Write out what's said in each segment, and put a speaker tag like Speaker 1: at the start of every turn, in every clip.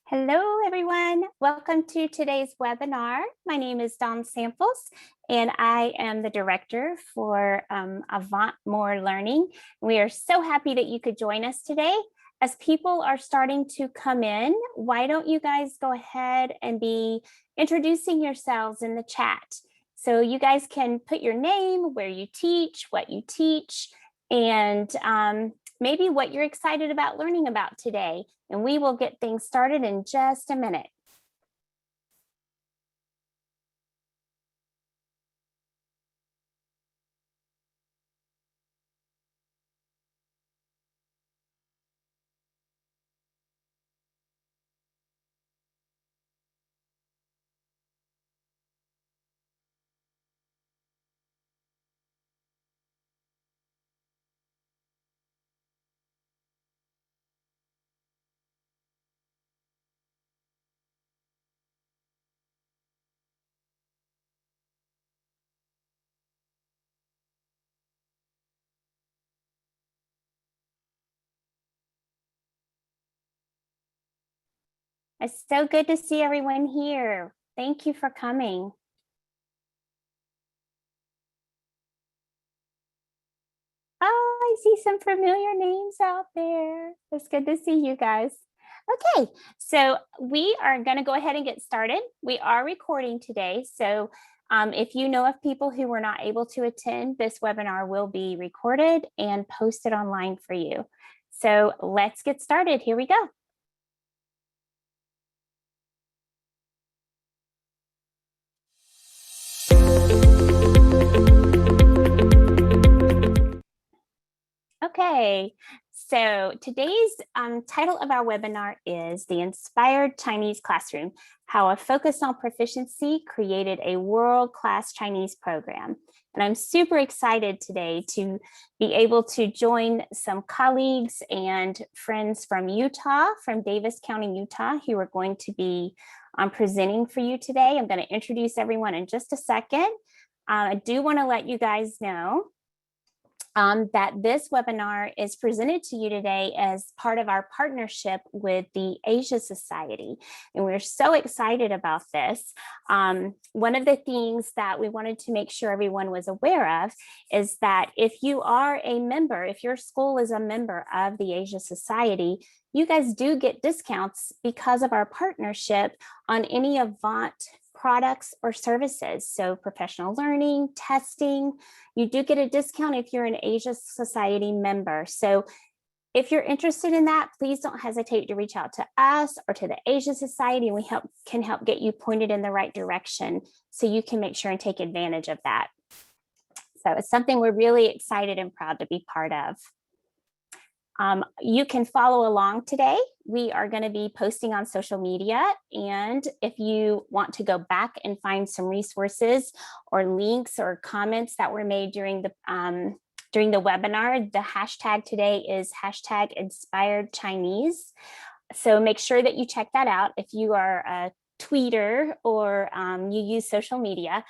Speaker 1: Hello, everyone. Welcome to today's webinar. My name is Dawn Samples, and I am the director for Avant MORE Learning. We are so happy that you could join us today. As people are starting to come in, why don't you guys go ahead and be introducing yourselves in the chat? So you guys can put your name, where you teach, what you teach, and maybe what you're excited about learning about today. And we will get things started in just a minute. It's so good to see everyone here. Thank you for coming. Oh, I see some familiar names out there. It's good to see you guys. Okay, so we are going to go ahead and get started. We are recording today, so if you know of people who were not able to attend, this webinar will be recorded and posted online for you. So let's get started. Here we go. Okay, so today's title of our webinar is The Inspired Chinese Classroom, How a Focus on Proficiency Created a World-Class Chinese Program. And I'm super excited today to be able to join some colleagues and friends from Utah, from Davis County, Utah, who are going to be presenting for you today. I'm going to introduce everyone in just a second. I do want to let you guys know that this webinar is presented to you today as part of our partnership with the Asia Society. And we're so excited about this. One of the things that we wanted to make sure everyone was aware of is that if you are a member, if your school is a member of the Asia Society, you guys do get discounts because of our partnership on any Avant products or services. So professional learning, testing, you do get a discount if you're an Asia Society member. So if you're interested in that, please don't hesitate to reach out to us or to the Asia Society, and we can help get you pointed in the right direction so you can make sure and take advantage of that. So it's something we're really excited and proud to be part of. You can follow along today. We are going to be posting on social media. And if you want to go back and find some resources or links or comments that were made during the webinar, the hashtag today is #InspiredChinese. So make sure that you check that out if you are a tweeter or you use social media.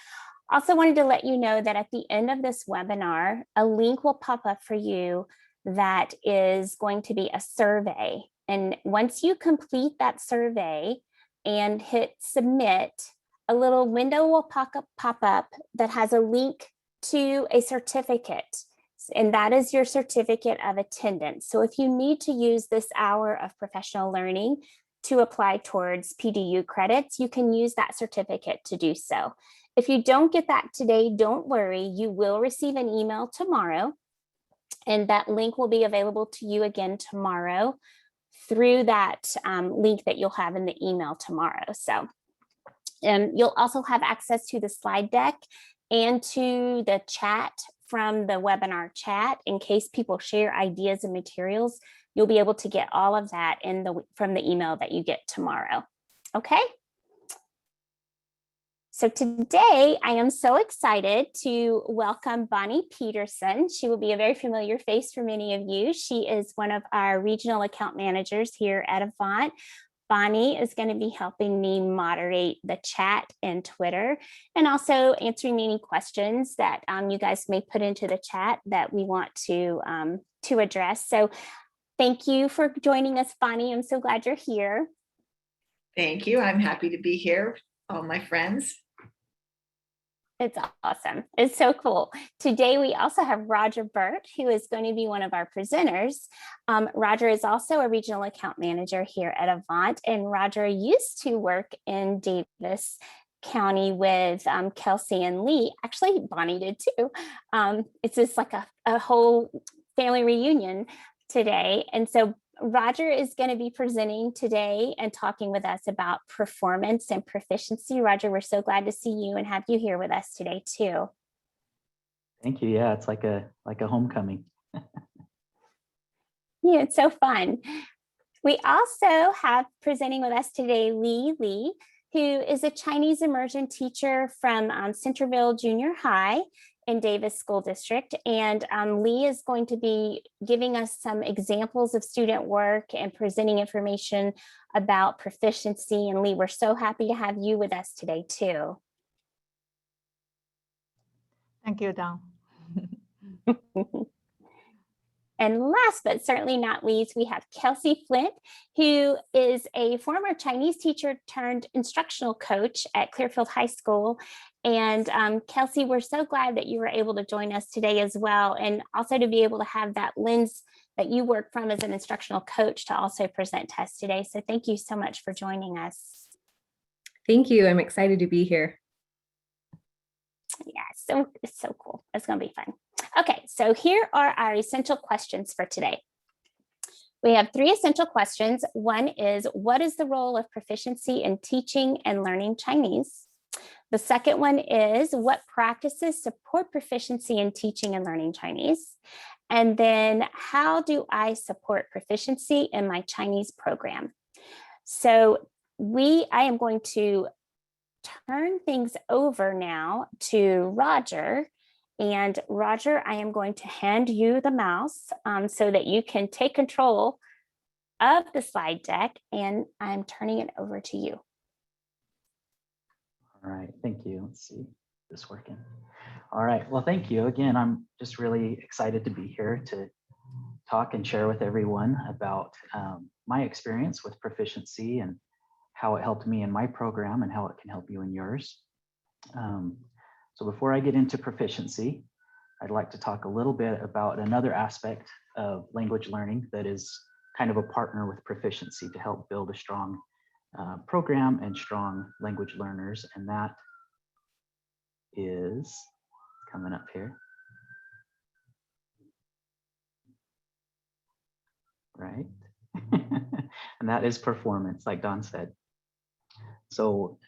Speaker 1: Also wanted to let you know that at the end of this webinar, a link will pop up for you that is going to be a survey. And once you complete that survey and hit submit, a little window will pop up that has a link to a certificate. And that is your certificate of attendance. So if you need to use this hour of professional learning to apply towards PDU credits, you can use that certificate to do so. If you don't get that today, don't worry, you will receive an email tomorrow. And that link will be available to you again tomorrow through that link that you'll have in the email tomorrow. So you'll also have access to the slide deck and to the chat from the webinar chat in case people share ideas and materials. You'll be able to get all of that from the email that you get tomorrow. Okay. So today I am so excited to welcome Bonnie Peterson. She will be a very familiar face for many of you. She is one of our regional account managers here at Avant. Bonnie is going to be helping me moderate the chat and Twitter, and also answering any questions that you guys may put into the chat that we want to address. So thank you for joining us, Bonnie. I'm so glad you're here.
Speaker 2: Thank you. I'm happy to be here, all my friends.
Speaker 1: It's awesome. It's so cool. Today, we also have Roger Burt, who is going to be one of our presenters. Roger is also a regional account manager here at Avant, and Roger used to work in Davis County with Kelsi and Lee. Actually, Bonnie did too. It's just like a whole family reunion today. And so Roger is going to be presenting today and talking with us about performance and proficiency. Roger, we're so glad to see you and have you here with us today too.
Speaker 3: Thank you. Yeah, it's like a homecoming.
Speaker 1: Yeah, it's so fun. We also have presenting with us today Lee, who is a Chinese immersion teacher from Centerville Junior High in Davis School District. And Lee is going to be giving us some examples of student work and presenting information about proficiency. And Lee, we're so happy to have you with us today too.
Speaker 4: Thank you, Dawn.
Speaker 1: And last but certainly not least, we have Kelsi Flint, who is a former Chinese teacher turned instructional coach at Clearfield High School. And Kelsi, we're so glad that you were able to join us today as well, and also to be able to have that lens that you work from as an instructional coach to also present to us today. So thank you so much for joining us.
Speaker 5: Thank you. I'm excited to be here.
Speaker 1: Yeah, so it's so cool. It's going to be fun. Okay, so here are our essential questions for today. We have 3 essential questions. One is, what is the role of proficiency in teaching and learning Chinese? The second one is, what practices support proficiency in teaching and learning Chinese? And then, how do I support proficiency in my Chinese program? So I am going to turn things over now to Roger. And Roger, I am going to hand you the mouse so that you can take control of the slide deck, and I'm turning it over to you.
Speaker 3: All right, thank you. Let's see, is this working? All right, well, thank you. Again, I'm just really excited to be here to talk and share with everyone about my experience with proficiency and how it helped me in my program and how it can help you in yours. So before I get into proficiency, I'd like to talk a little bit about another aspect of language learning that is kind of a partner with proficiency to help build a strong program and strong language learners. And that is coming up here. Right? And that is performance, like Dawn said. So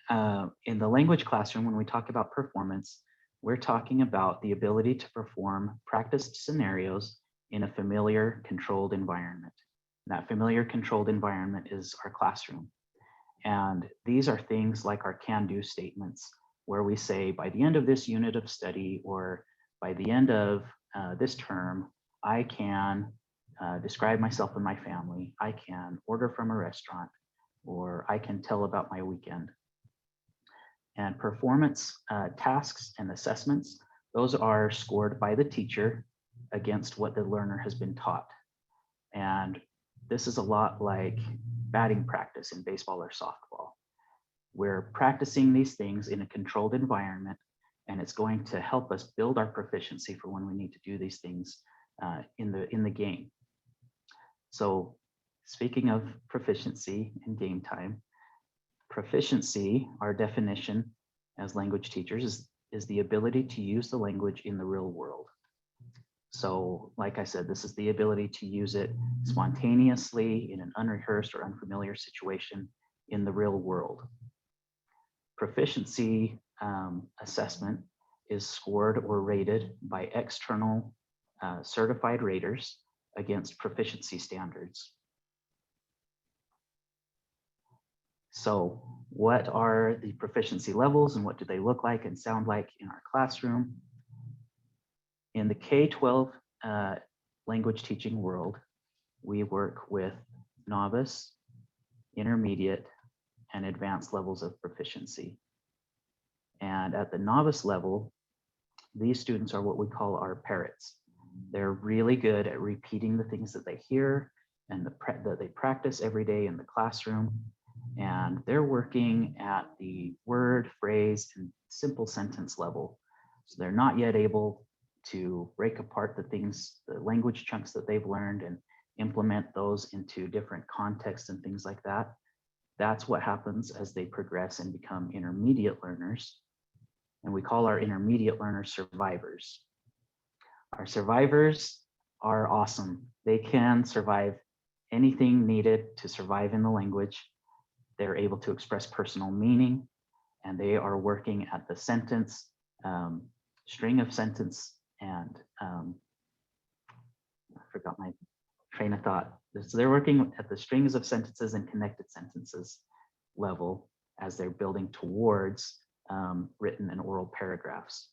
Speaker 3: in the language classroom, when we talk about performance, we're talking about the ability to perform practiced scenarios in a familiar, controlled environment. And that familiar, controlled environment is our classroom. And these are things like our can-do statements, where we say, by the end of this unit of study, or by the end of this term, I can describe myself and my family. I can order from a restaurant, or I can tell about my weekend. And performance tasks and assessments, those are scored by the teacher against what the learner has been taught. And this is a lot like batting practice in baseball or softball. We're practicing these things in a controlled environment, and it's going to help us build our proficiency for when we need to do these things in the game. So speaking of proficiency in game time, proficiency, our definition as language teachers, is the ability to use the language in the real world. So like I said, this is the ability to use it spontaneously in an unrehearsed or unfamiliar situation in the real world. Proficiency assessment is scored or rated by external certified raters against proficiency standards. So what are the proficiency levels and what do they look like and sound like in our classroom? In the K-12 language teaching world, we work with novice, intermediate, and advanced levels of proficiency. And at the novice level, these students are what we call our parrots. They're really good at repeating the things that they hear and that they practice every day in the classroom. and they're working at the word, phrase, and simple sentence level. So they're not yet able to break apart the things, the language chunks that they've learned and implement those into different contexts and things like that. That's what happens as they progress and become intermediate learners. And we call our intermediate learners survivors. Our survivors are awesome. They can survive anything needed to survive in the language. They're able to express personal meaning, and they are working at the sentence, string of sentence, and I forgot my train of thought. So they're working at the strings of sentences and connected sentences level as they're building towards written and oral paragraphs.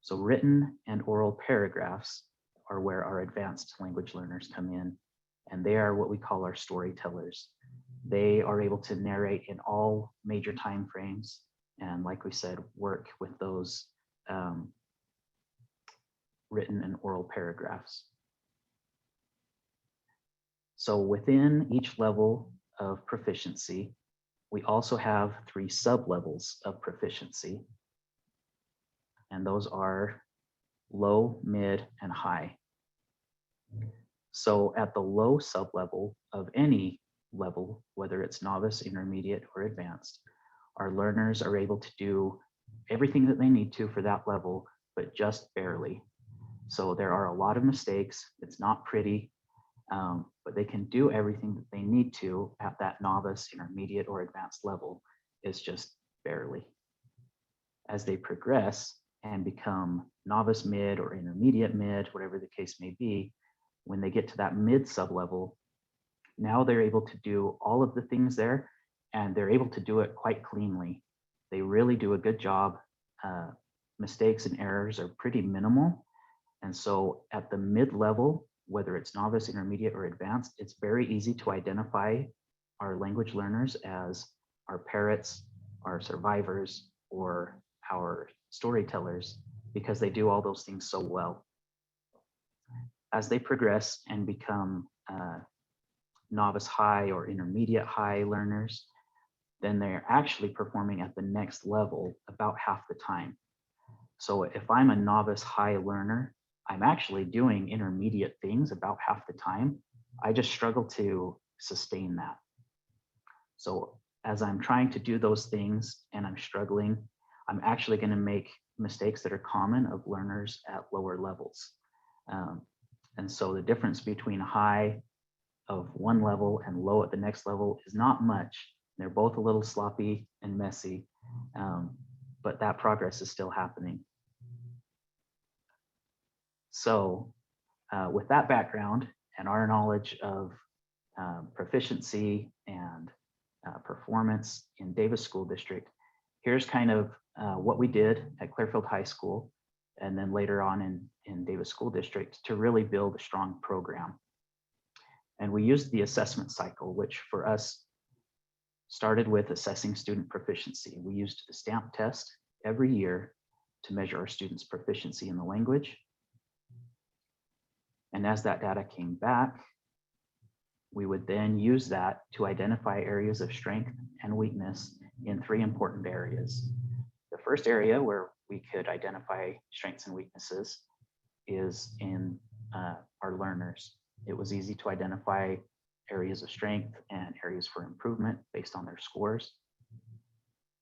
Speaker 3: So written and oral paragraphs are where our advanced language learners come in, and they are what we call our storytellers. They are able to narrate in all major time frames, and like we said, work with those written and oral paragraphs. So within each level of proficiency, we also have 3 sub-levels of proficiency, and those are low, mid, and high. So at the low sub-level of any level, whether it's novice, intermediate, or advanced, our learners are able to do everything that they need to for that level, but just barely. So there are a lot of mistakes. It's not pretty, but they can do everything that they need to at that novice, intermediate, or advanced level. It's just barely. As they progress and become novice mid or intermediate mid, whatever the case may be, when they get to that mid sub-level, now they're able to do all of the things there, and they're able to do it quite cleanly. They really do a good job. Mistakes and errors are pretty minimal. And so at the mid-level, whether it's novice, intermediate, or advanced, it's very easy to identify our language learners as our parrots, our survivors, or our storytellers, because they do all those things so well. As they progress and become novice high or intermediate high learners, then they're actually performing at the next level about half the time. So if I'm a novice high learner, I'm actually doing intermediate things about half the time. I just struggle to sustain that. So as I'm trying to do those things and I'm struggling, I'm actually going to make mistakes that are common of learners at lower levels. And so the difference between high of one level and low at the next level is not much. They're both a little sloppy and messy, but that progress is still happening. So with that background and our knowledge of proficiency and performance in Davis School District, here's kind of what we did at Clearfield High School and then later on in Davis School District to really build a strong program. And we used the assessment cycle, which for us started with assessing student proficiency. We used the STAMP test every year to measure our students' proficiency in the language. And as that data came back, we would then use that to identify areas of strength and weakness in 3 important areas. The first area where we could identify strengths and weaknesses is in our learners. It was easy to identify areas of strength and areas for improvement based on their scores.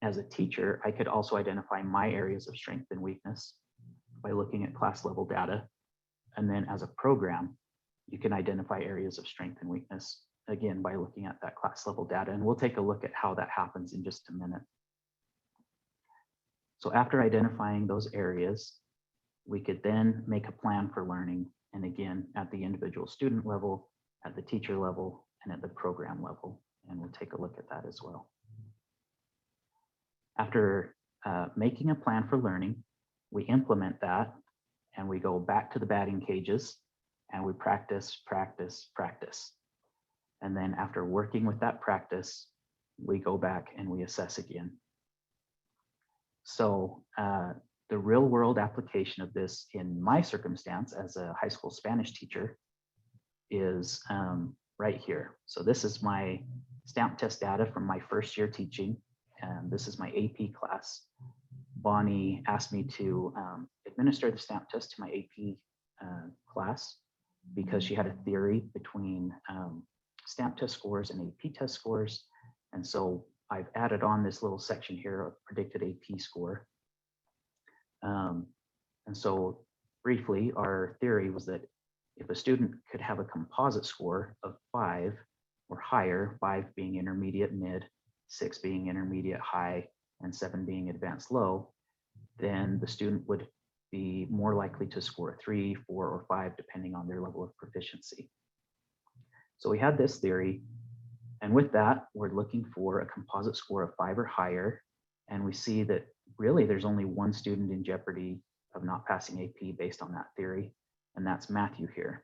Speaker 3: As a teacher, I could also identify my areas of strength and weakness by looking at class level data. And then as a program, you can identify areas of strength and weakness, again, by looking at that class level data. And we'll take a look at how that happens in just a minute. So after identifying those areas, we could then make a plan for learning. And again, at the individual student level, at the teacher level, and at the program level. And we'll take a look at that as well. After making a plan for learning, we implement that and we go back to the batting cages and we practice, practice, practice. And then after working with that practice, we go back and we assess again. So the real world application of this in my circumstance as a high school Spanish teacher is right here. So this is my stamp test data from my first year teaching, and this is my AP class. Bonnie asked me to administer the stamp test to my AP class because she had a theory between stamp test scores and AP test scores. And so I've added on this little section here of predicted AP score. And so briefly, our theory was that if a student could have a composite score of 5 or higher, 5 being intermediate mid, 6 being intermediate high, and 7 being advanced low, then the student would be more likely to score 3, 4, or 5, depending on their level of proficiency. So we had this theory, and with that, we're looking for a composite score of 5 or higher, and we see that really there's only one student in jeopardy of not passing AP based on that theory, and that's Matthew here.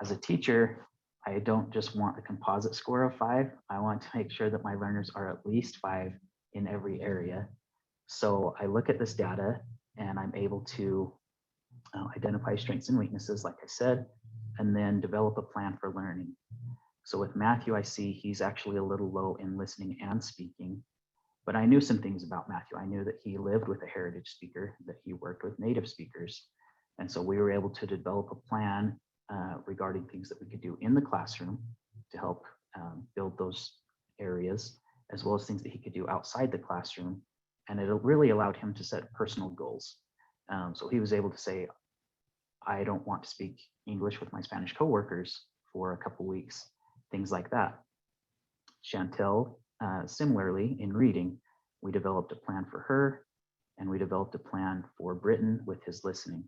Speaker 3: As a teacher, I don't just want a composite score of 5. I want to make sure that my learners are at least 5 in every area. So I look at this data and I'm able to identify strengths and weaknesses, like I said, and then develop a plan for learning. So with Matthew, I see he's actually a little low in listening and speaking, but I knew some things about Matthew. I knew that he lived with a heritage speaker, that he worked with native speakers. And so we were able to develop a plan regarding things that we could do in the classroom to help build those areas, as well as things that he could do outside the classroom. And it really allowed him to set personal goals. So he was able to say, I don't want to speak English with my Spanish coworkers for a couple weeks, things like that. Chantel, similarly, in reading, we developed a plan for her, and we developed a plan for Britton with his listening.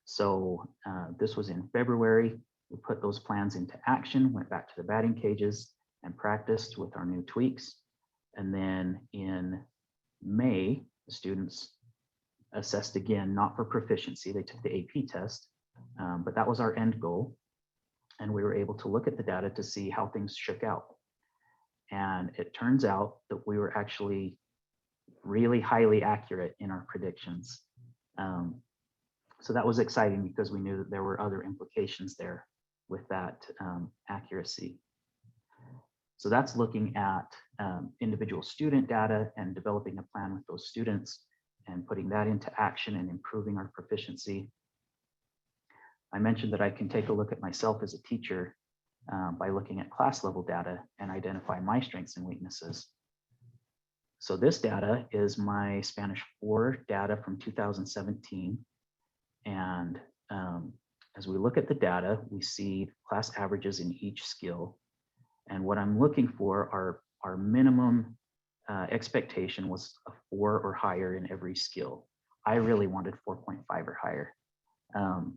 Speaker 3: So this was in February. We put those plans into action, went back to the batting cages and practiced with our new tweaks. And then in May, the students assessed again, not for proficiency. They took the AP test, but that was our end goal. And we were able to look at the data to see how things shook out. And it turns out that we were actually really highly accurate in our predictions. So that was exciting because we knew that there were other implications there with that accuracy. So that's looking at individual student data and developing a plan with those students and putting that into action and improving our proficiency. I mentioned that I can take a look at myself as a teacher by looking at class level data and identify my strengths and weaknesses. So this data is my Spanish 4 data from 2017. And as we look at the data, we see class averages in each skill. And what I'm looking for our minimum expectation was a 4 or higher in every skill. I really wanted 4.5 or higher. And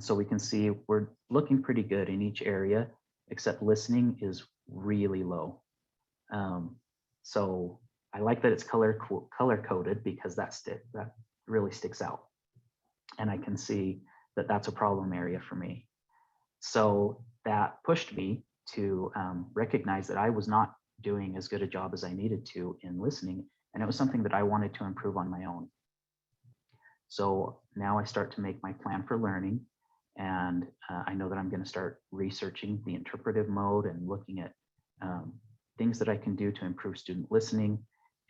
Speaker 3: so we can see we're looking pretty good in each area, except listening is really low. So I like that it's color coded because that really sticks out. And I can see that that's a problem area for me. So that pushed me to recognize that I was not doing as good a job as I needed to in listening. And it was something that I wanted to improve on my own. So now I start to make my plan for learning. And I know that I'm going to start researching the interpretive mode and looking at things that I can do to improve student listening.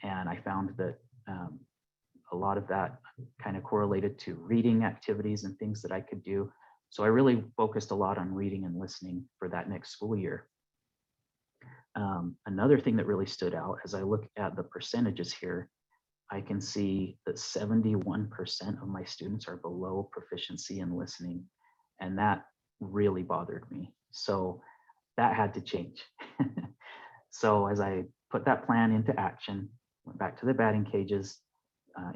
Speaker 3: And I found that a lot of that kind of correlated to reading activities and things that I could do. So I really focused a lot on reading and listening for that next school year. Another thing that really stood out as I look at the percentages here, I can see that 71% of my students are below proficiency in listening, and that really bothered me. So that had to change. So as I put that plan into action, went back to the batting cages,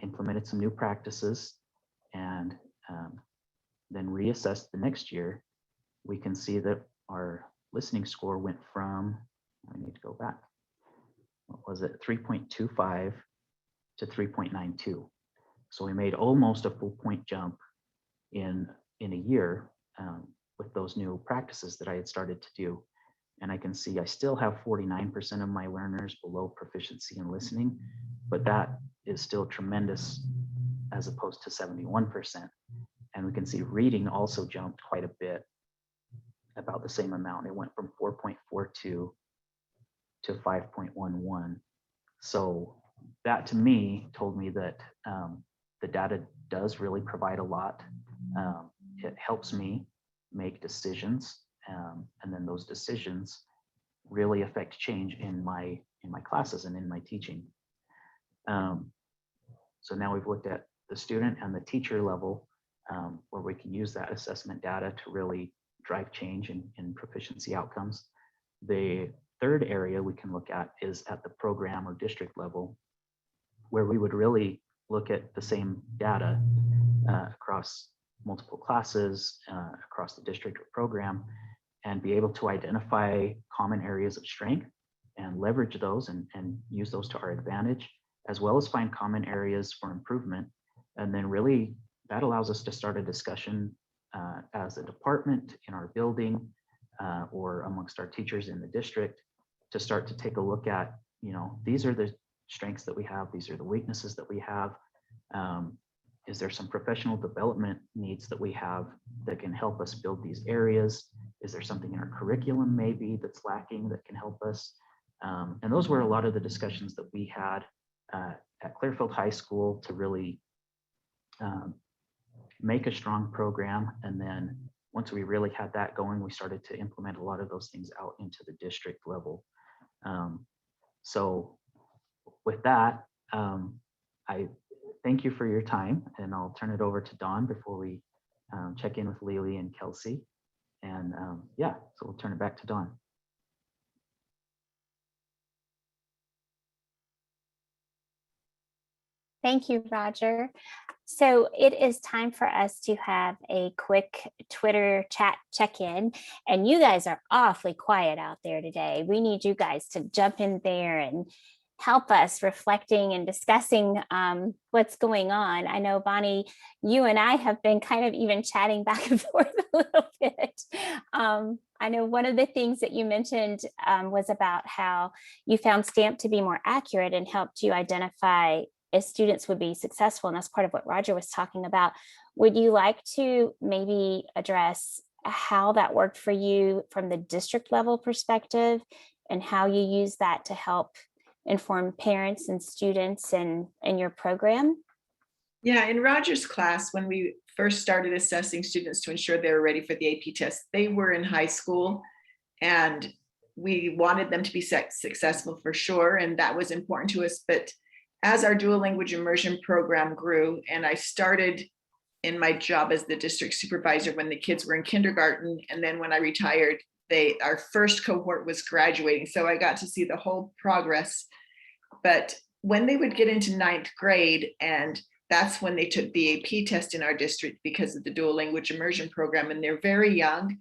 Speaker 3: implemented some new practices, and then reassessed the next year, we can see that our listening score went from, I need to go back, what was it, 3.25 to 3.92. So we made almost a full point jump in a year with those new practices that I had started to do. And I can see I still have 49% of my learners below proficiency in listening, but that is still tremendous as opposed to 71%. And we can see reading also jumped quite a bit, about the same amount. It went from 4.42 to 5.11. So that to me told me that the data does really provide a lot. It helps me make decisions, and then those decisions really affect change in my classes and in my teaching. So now we've looked at the student and the teacher level, where we can use that assessment data to really drive change in proficiency outcomes. The third area we can look at is at the program or district level, where we would really look at the same data across multiple classes, across the district or program, and be able to identify common areas of strength and leverage those and use those to our advantage, as well as find common areas for improvement. And then really that allows us to start a discussion as a department in our building or amongst our teachers in the district to start to take a look at, these are the strengths that we have, these are the weaknesses that we have. Is there some professional development needs that we have that can help us build these areas? Is there something in our curriculum maybe that's lacking that can help us? And those were a lot of the discussions that we had at Clearfield High School to really make a strong program. And then once we really had that going, we started to implement a lot of those things out into the district level. So with that, I thank you for your time, and I'll turn it over to Dawn before we check in with Lily and Kelsi. And yeah, so we'll turn it back to Dawn.
Speaker 1: Thank you, Roger. So it is time for us to have a quick Twitter chat check-in, and you guys are awfully quiet out there today. We need you guys to jump in there and help us reflecting and discussing what's going on. I know, Bonnie, you and I have been kind of even chatting back and forth a little bit. I know one of the things that you mentioned was about how you found STAMP to be more accurate and helped you identify if students would be successful. And that's part of what Roger was talking about. Would you like to maybe address how that worked for you from the district level perspective and how you use that to help inform parents and students in your program?
Speaker 2: Yeah, in Roger's class, when we first started assessing students to ensure they were ready for the AP test, they were in high school and we wanted them to be successful for sure. And that was important to us. But as our dual language immersion program grew, and I started in my job as the district supervisor when the kids were in kindergarten, and then when I retired, our first cohort was graduating. So I got to see the whole progress. But when they would get into ninth grade, and that's when they took the AP test in our district because of the dual language immersion program, and they're very young,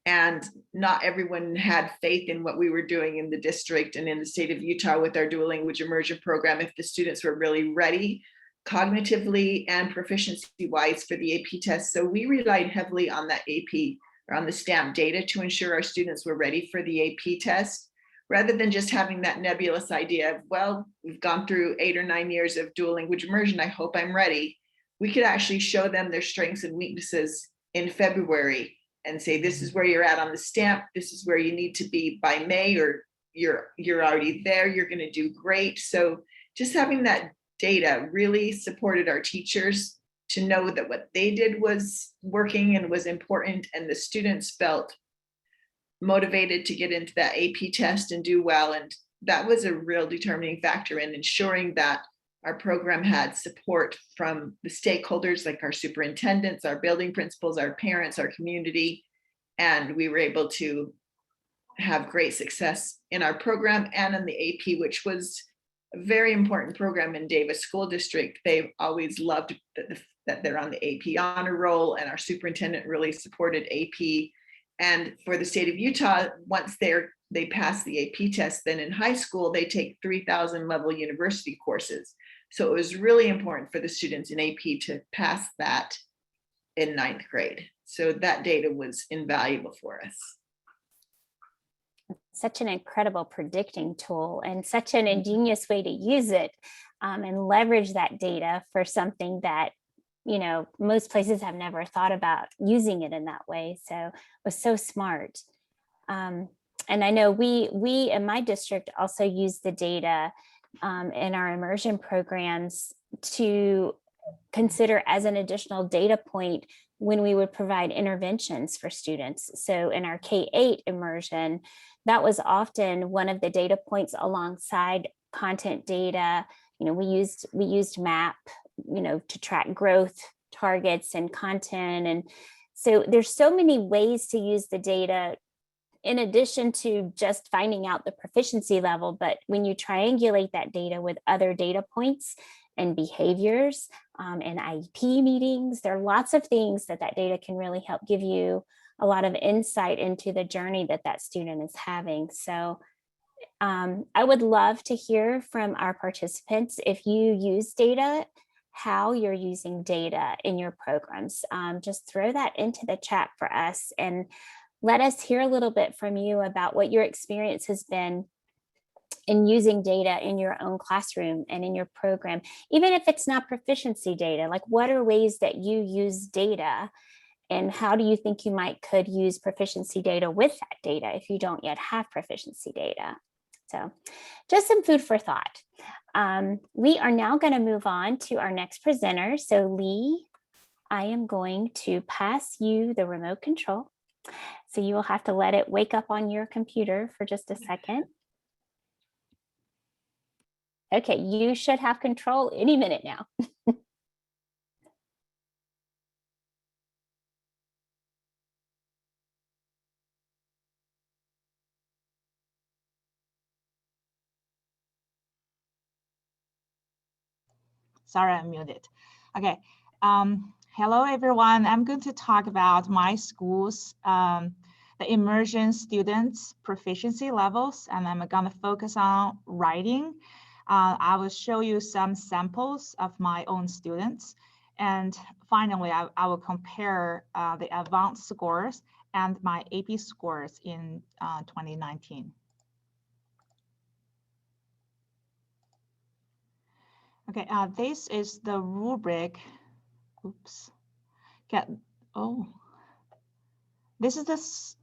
Speaker 2: and not everyone had faith in what we were doing in the district and in the state of Utah with our dual language immersion program, if the students were really ready cognitively and proficiency wise for the AP test. So we relied heavily on that AP or on the STAMP data to ensure our students were ready for the AP test, rather than just having that nebulous idea of, well, we've gone through 8 or 9 years of dual language immersion, I hope I'm ready. We could actually show them their strengths and weaknesses in February and say, this is where you're at on the STAMP, this is where you need to be by May, or you're already there, you're going to do great. So just having that data really supported our teachers to know that what they did was working and was important, and the students felt motivated to get into that AP test and do well. And that was a real determining factor in ensuring that our program had support from the stakeholders like our superintendents, our building principals, our parents, our community, and we were able to have great success in our program and in the AP, which was a very important program in Davis School District. They've always loved that they're on the AP honor roll, and our superintendent really supported AP. And for the state of Utah, once they pass the AP test, then in high school, they take 3,000 level university courses. So it was really important for the students in AP to pass that in ninth grade. So that data was invaluable for us.
Speaker 1: Such an incredible predicting tool and such an ingenious way to use it and leverage that data for something that most places have never thought about using it in that way. So it was so smart. And I know we in my district also use the data in our immersion programs to consider as an additional data point when we would provide interventions for students. So in our K-8 immersion, that was often one of the data points alongside content data. We used MAP, to track growth targets and content. And so there's so many ways to use the data in addition to just finding out the proficiency level. But when you triangulate that data with other data points and behaviors and IEP meetings, there are lots of things that data can really help give you a lot of insight into the journey that student is having. So I would love to hear from our participants if you use data, how you're using data in your programs. Just throw that into the chat for us and let us hear a little bit from you about what your experience has been in using data in your own classroom and in your program, even if it's not proficiency data. Like, what are ways that you use data, and how do you think you could use proficiency data with that data if you don't yet have proficiency data? So just some food for thought. We are now going to move on to our next presenter. So Lee, I am going to pass you the remote control. So you will have to let it wake up on your computer for just a second. Okay, you should have control any minute now.
Speaker 4: Sorry, I'm muted. Okay. Hello, everyone. I'm going to talk about my school's the immersion students' proficiency levels, and I'm going to focus on writing. I will show you some samples of my own students. And finally, I will compare the Avant scores and my AP scores in 2019. Okay, this is the rubric. Oops. This is this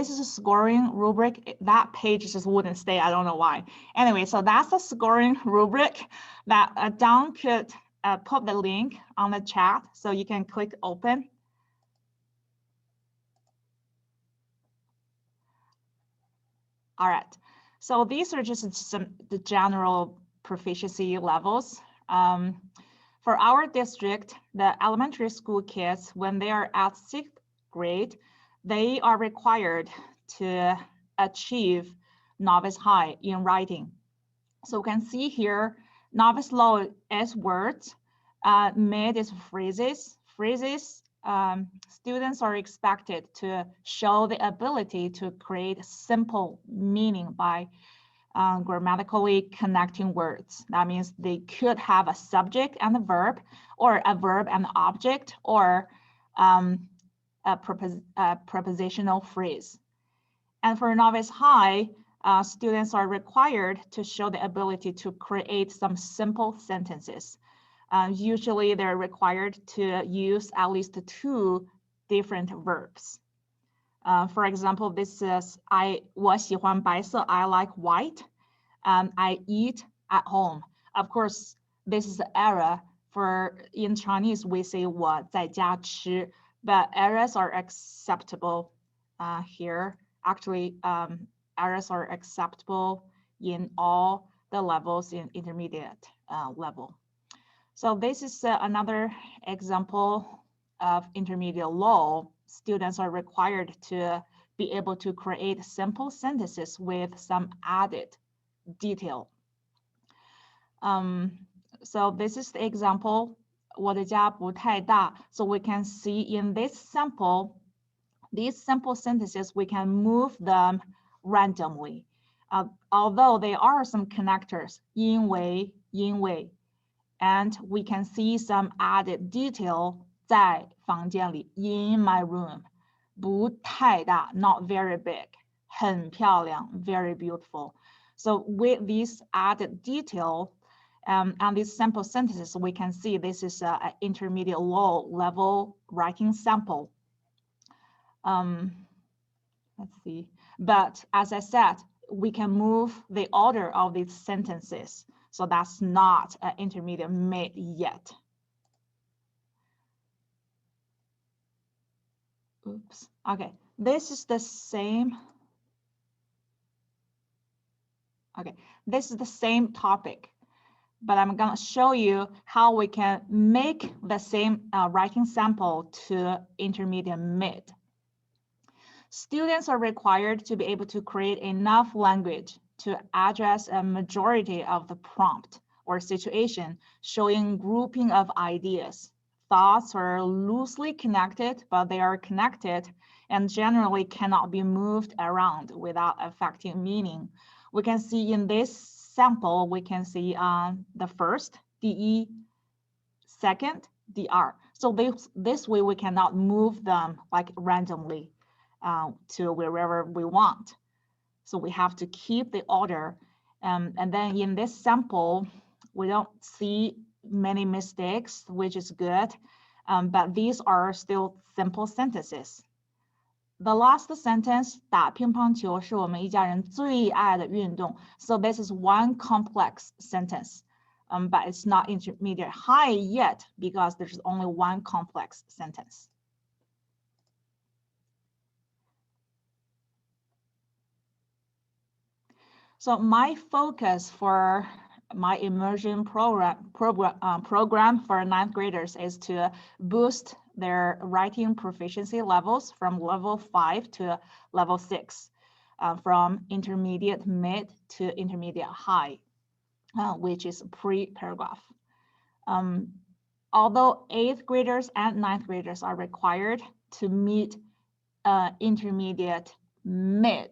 Speaker 4: is a scoring rubric. That page just wouldn't stay. I don't know why. Anyway, so that's the scoring rubric that Dawn could put the link on the chat, so you can click open. All right. So these are just the general proficiency levels. For our district, the elementary school kids, when they are at 6th grade, they are required to achieve novice high in writing. So you can see here, novice low is words, mid is phrases. Students are expected to show the ability to create simple meaning by grammatically connecting words. That means they could have a subject and a verb, or a verb and object, or a prepositional phrase. And for novice high, students are required to show the ability to create some simple sentences. Usually they're required to use at least 2 different verbs. For example, this is我喜欢白色, I like white. I eat at home. Of course, this is an error. For in Chinese, we say 我在家吃, but errors are acceptable here. Actually, errors are acceptable in all the levels in intermediate level. So this is another example of intermediate low. Students are required to be able to create simple sentences with some added detail. So this is the example, 我的家不太大. So we can see in this sample, these simple sentences, we can move them randomly. Although there are some connectors, 因为, and we can see some added detail 在房间里, in my room. 不太大, not very big. 很漂亮, very beautiful. So with this added detail, And these sample sentences, we can see this is an intermediate low level writing sample. Let's see. But as I said, we can move the order of these sentences. So that's not an intermediate mid yet. Oops. Okay, this is the same. Okay, this is the same topic, but I'm gonna show you how we can make the same writing sample to intermediate mid. Students are required to be able to create enough language to address a majority of the prompt or situation, showing grouping of ideas. Thoughts are loosely connected, but they are connected and generally cannot be moved around without affecting meaning. We can see in this sample, we can see the first, DE, second, DR. So this way we cannot move them like randomly to wherever we want. So we have to keep the order. And then in this sample, we don't see many mistakes, which is good, but these are still simple sentences. The last sentence, 打乒乓球是我们一家人最爱的运动. So this is one complex sentence, but it's not intermediate high yet because there's only one complex sentence. So my focus for my immersion program for ninth graders is to boost their writing proficiency levels from level 5 to level 6, from intermediate mid to intermediate high, which is pre-paragraph. Although 8th graders and 9th graders are required to meet intermediate mid,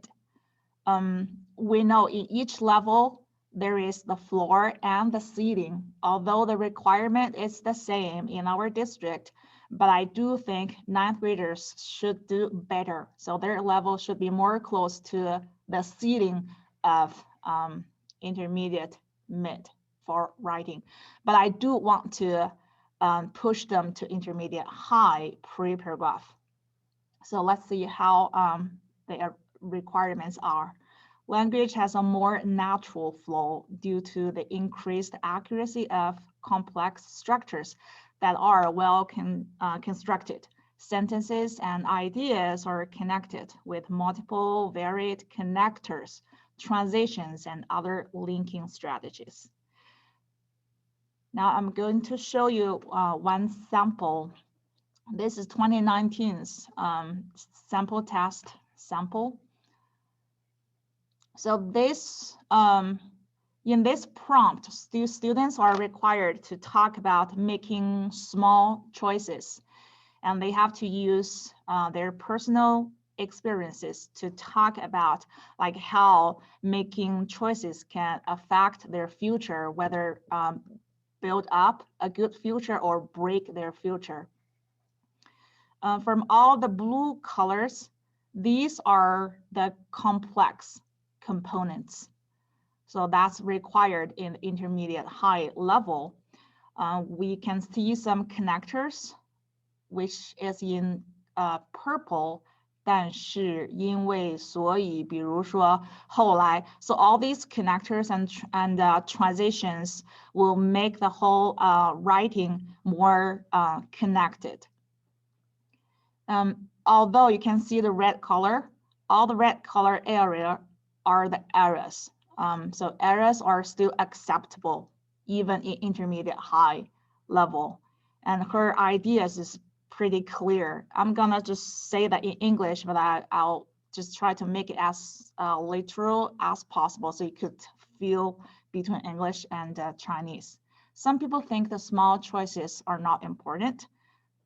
Speaker 4: we know in each level there is the floor and the ceiling, although the requirement is the same in our district, but I do think 9th graders should do better. So their level should be more close to the ceiling of intermediate mid for writing. But I do want to push them to intermediate high pre-paragraph. So let's see how their requirements are. Language has a more natural flow due to the increased accuracy of complex structures that are well constructed. Sentences and ideas are connected with multiple varied connectors, transitions, and other linking strategies. Now I'm going to show you one sample. This is 2019's sample test sample. So this, in this prompt, students are required to talk about making small choices, and they have to use their personal experiences to talk about like how making choices can affect their future, whether build up a good future or break their future. From all the blue colors, these are the complex components. So that's required in intermediate high level. We can see some connectors, which is in purple, 但是因为所以比如说后来. So all these connectors and transitions will make the whole writing more connected. Although you can see the red color, all the red color area are the errors. So errors are still acceptable, even in intermediate high level. And her ideas is pretty clear. I'm gonna just say that in English, but I'll just try to make it as literal as possible so you could feel between English and Chinese. Some people think the small choices are not important.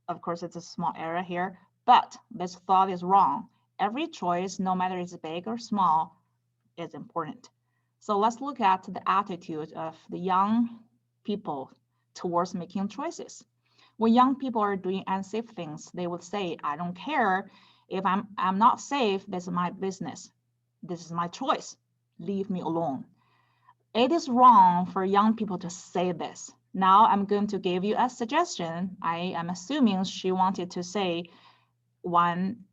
Speaker 4: Of course, it's a small error here, but this thought is wrong. Every choice, no matter it's big or small, is important. So let's look at the attitude of the young people towards making choices. When young people are doing unsafe things, they would say, I don't care if I'm not safe, this is my business. This is my choice. Leave me alone. it is wrong for young people to say this. Now I'm going to give you a suggestion. I am assuming she wanted to say one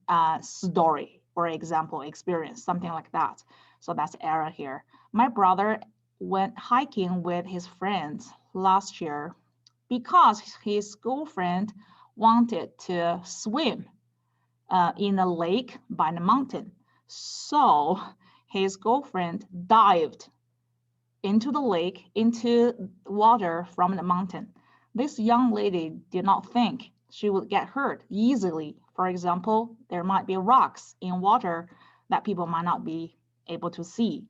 Speaker 4: story or example experience, something like that. So that's error here. My brother went hiking with his friends last year because his girlfriend wanted to swim in a lake by the mountain. So his girlfriend dived into the lake, into water from the mountain. This young lady did not think she would get hurt easily. For example, there might be rocks in water that people might not be able to see.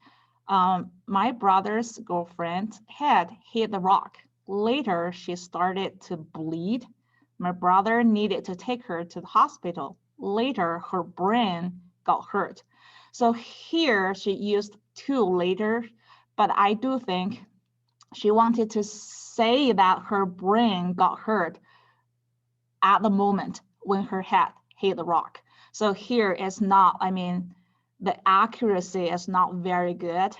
Speaker 4: My brother's girlfriend's head hit the rock. Later, she started to bleed. My brother needed to take her to the hospital. Later, her brain got hurt. So here she used to later, but I do think she wanted to say that her brain got hurt at the moment when her head hit the rock. So here it's not, I mean, the accuracy is not very good.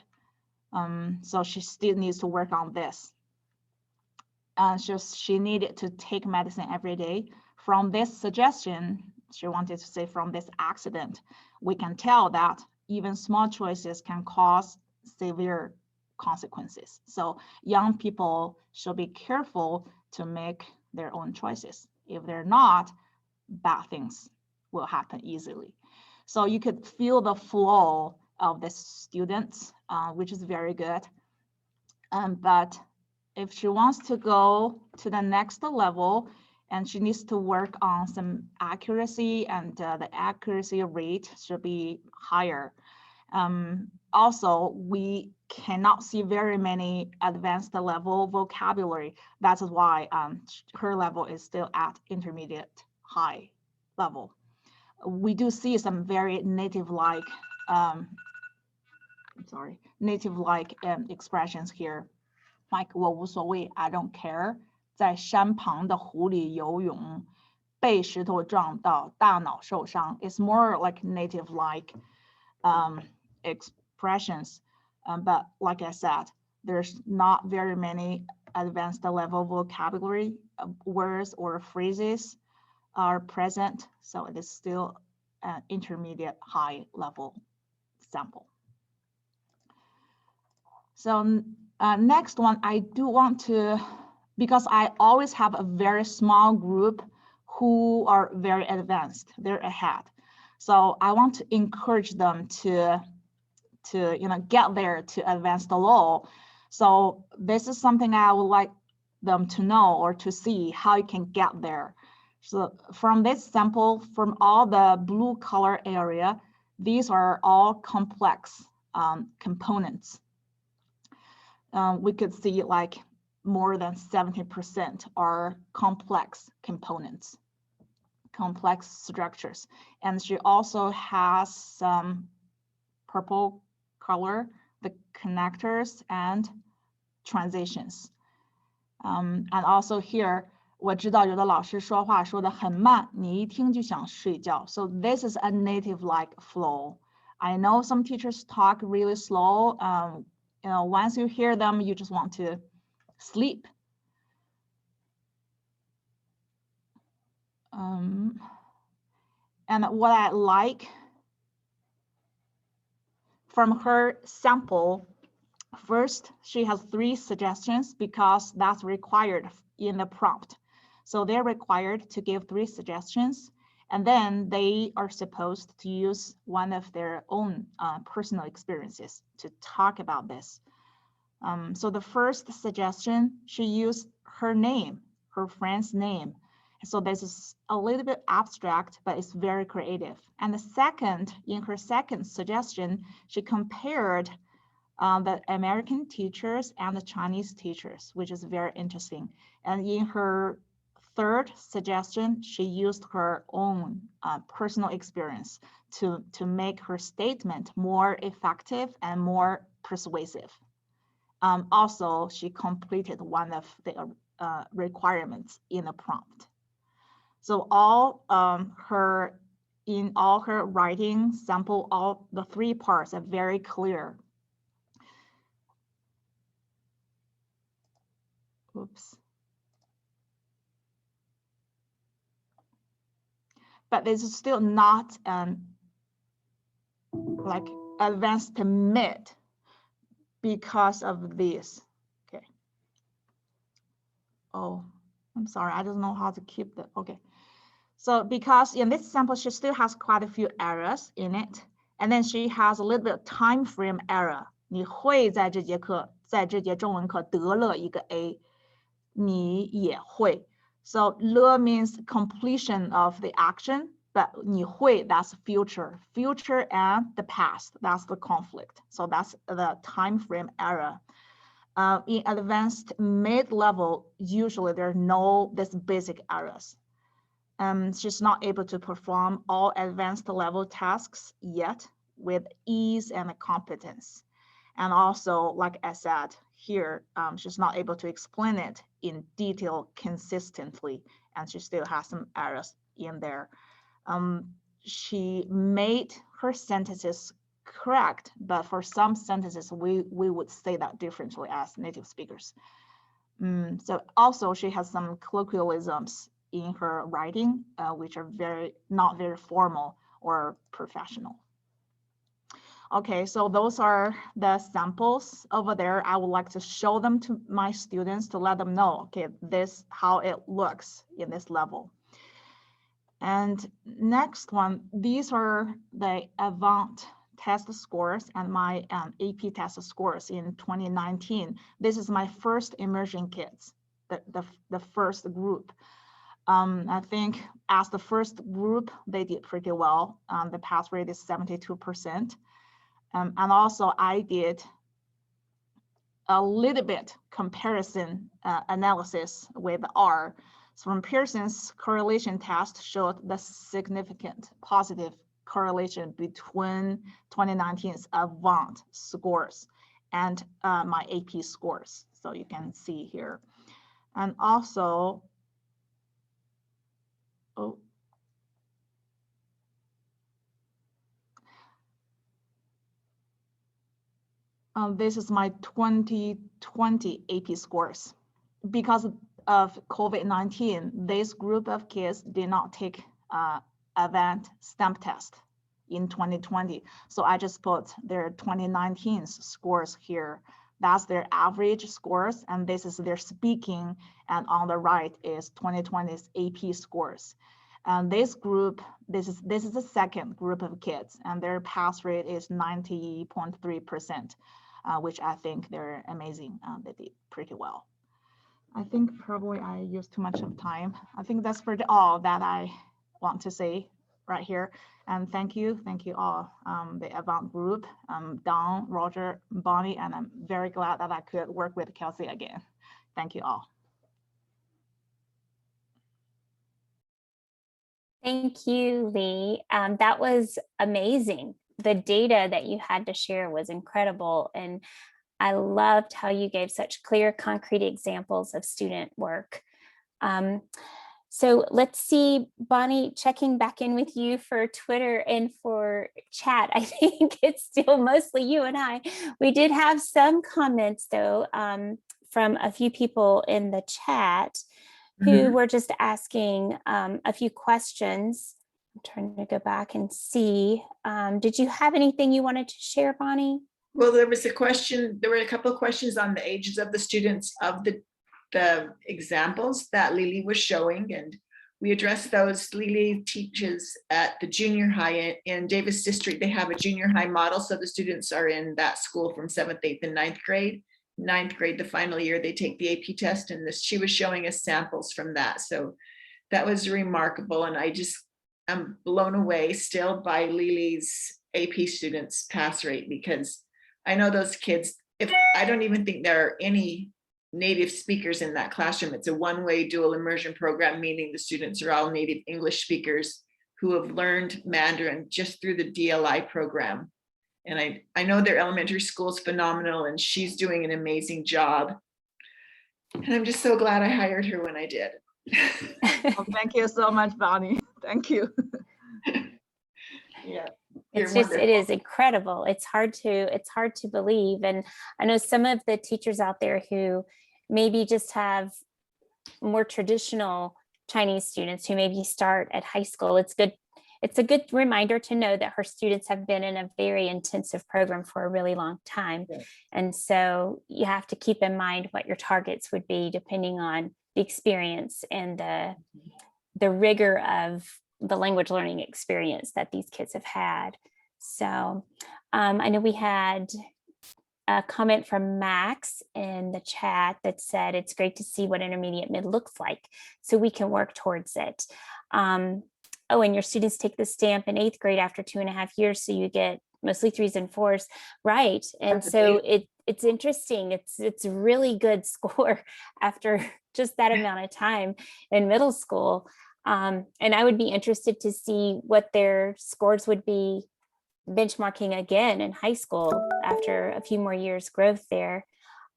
Speaker 4: So she still needs to work on this. She needed to take medicine every day. From this suggestion, she wanted to say from this accident, we can tell that even small choices can cause severe consequences. So young people should be careful to make their own choices. If they're not, bad things will happen easily. So you could feel the flow of the students, which is very good. But if she wants to go to the next level, and she needs to work on some accuracy, and the accuracy rate should be higher. Also, we cannot see very many advanced level vocabulary. That's why her level is still at intermediate high level. We do see some very native-like expressions here, like 我无所谓, I don't care, 在山旁的湖里游泳, 被石头撞到, 大脑受伤. It's more like native-like expressions. But like I said, there's not very many advanced level vocabulary words or phrases are present. So it is still an intermediate high level sample. So next one, I do want to, because I always have a very small group who are very advanced, they're ahead. So I want to encourage them to get there to advanced law. So this is something I would like them to know or to see how you can get there. So from this sample, from all the blue color area, these are all complex components. We could see like more than 70% are complex components, complex structures. And she also has some purple color, the connectors and transitions. And also here, 我知道有的老师说话说得很慢，你一听就想睡觉. So this is a native-like flow. I know some teachers talk really slow. Once you hear them, you just want to sleep. And what I like from her sample, first, she has 3 suggestions because that's required in the prompt. So they're required to give 3 suggestions, and then they are supposed to use one of their own personal experiences to talk about this. So the first suggestion, she used her name, her friend's name. So this is a little bit abstract, but it's very creative. And the second, in her second suggestion, she compared the American teachers and the Chinese teachers, which is very interesting. And in her third suggestion, she used her own personal experience to make her statement more effective and more persuasive. Also, she completed one of the requirements in the prompt. So in all her writing sample, all the 3 parts are very clear. Oops. But this is still not like advanced to mid because of this. Okay. Oh, I'm sorry. I don't know how to keep the, okay. So because in this sample, she still has quite a few errors in it. And then she has a little bit of time frame error. 你会在这节课，在这节中文课得了一个 A， 你也会。So le means completion of the action, but 你会 that's future. Future and the past, that's the conflict. So that's the time frame error. In advanced mid-level, usually there are no this basic errors. She's not able to perform all advanced level tasks yet with ease and competence. And also, like I said here, she's not able to explain it in detail consistently, and she still has some errors in there. She made her sentences correct, but for some sentences, we would say that differently as native speakers. So also she has some colloquialisms in her writing, which are not very formal or professional. Okay, so those are the samples over there. I would like to show them to my students to let them know, okay, this how it looks in this level. And next one, these are the Avant test scores and my AP test scores in 2019. This is my first immersion kids, the first group. I think as the first group, they did pretty well. The pass rate is 72%. And also I did a little bit comparison analysis with R. So from Pearson's correlation test showed the significant positive correlation between 2019's Avant scores and my AP scores. So you can see here. And also, this is my 2020 AP scores. Because of COVID-19, this group of kids did not take Avant stamp test in 2020. So I just put their 2019 scores here. That's their average scores, and this is their speaking, and on the right is 2020's AP scores. And this group, this is the second group of kids, and their pass rate is 90.3%, which I think they're amazing. They did pretty well. I think probably I used too much of time. I think that's pretty all that I want to say right here. And thank you all, the Avant group, Dawn, Roger, Bonnie, and I'm very glad that I could work with Kelsi again. Thank you all.
Speaker 1: Thank you, Lee. That was amazing. The data that you had to share was incredible. And I loved how you gave such clear, concrete examples of student work. So let's see, Bonnie, checking back in with you for Twitter and for chat. I think it's still mostly you and I. We did have some comments though, from a few people in the chat who were just asking a few questions. I'm trying to go back and see. Did you have anything you wanted to share, Bonnie?
Speaker 2: Well, there was a question, there were a couple of questions on the ages of the students of the examples that Lily was showing, and we addressed those. Lily teaches at the junior high in Davis District. They have a junior high model, so the students are in that school from 7th, 8th, and 9th grade. 9th grade, the final year, they take the AP test, and she was showing us samples from that. So that was remarkable, and I'm blown away still by Lily's AP students' pass rate, because I know those kids, I don't even think there are any native speakers in that classroom. It's a one-way dual immersion program, meaning the students are all native English speakers who have learned Mandarin just through the DLI program. And I know their elementary school is phenomenal, and she's doing an amazing job. And I'm just so glad I hired her when I did.
Speaker 4: Well, thank you so much, Bonnie. Thank you.
Speaker 2: Yeah.
Speaker 1: It's just, it is incredible. It's hard to believe. And I know some of the teachers out there who maybe just have more traditional Chinese students who maybe start at high school. It's a good reminder to know that her students have been in a very intensive program for a really long time.
Speaker 5: Yeah.
Speaker 1: And so you have to keep in mind what your targets would be depending on the experience and the rigor of the language learning experience that these kids have had. So I know we had a comment from Max in the chat that said, it's great to see what intermediate mid looks like, so we can work towards it. Oh, and your students take the stamp in 8th grade after 2.5 years, so you get mostly 3s and 4s, right? And so it's interesting. It's really good score after just that amount of time in middle school. And I would be interested to see what their scores would be benchmarking again in high school after a few more years growth there.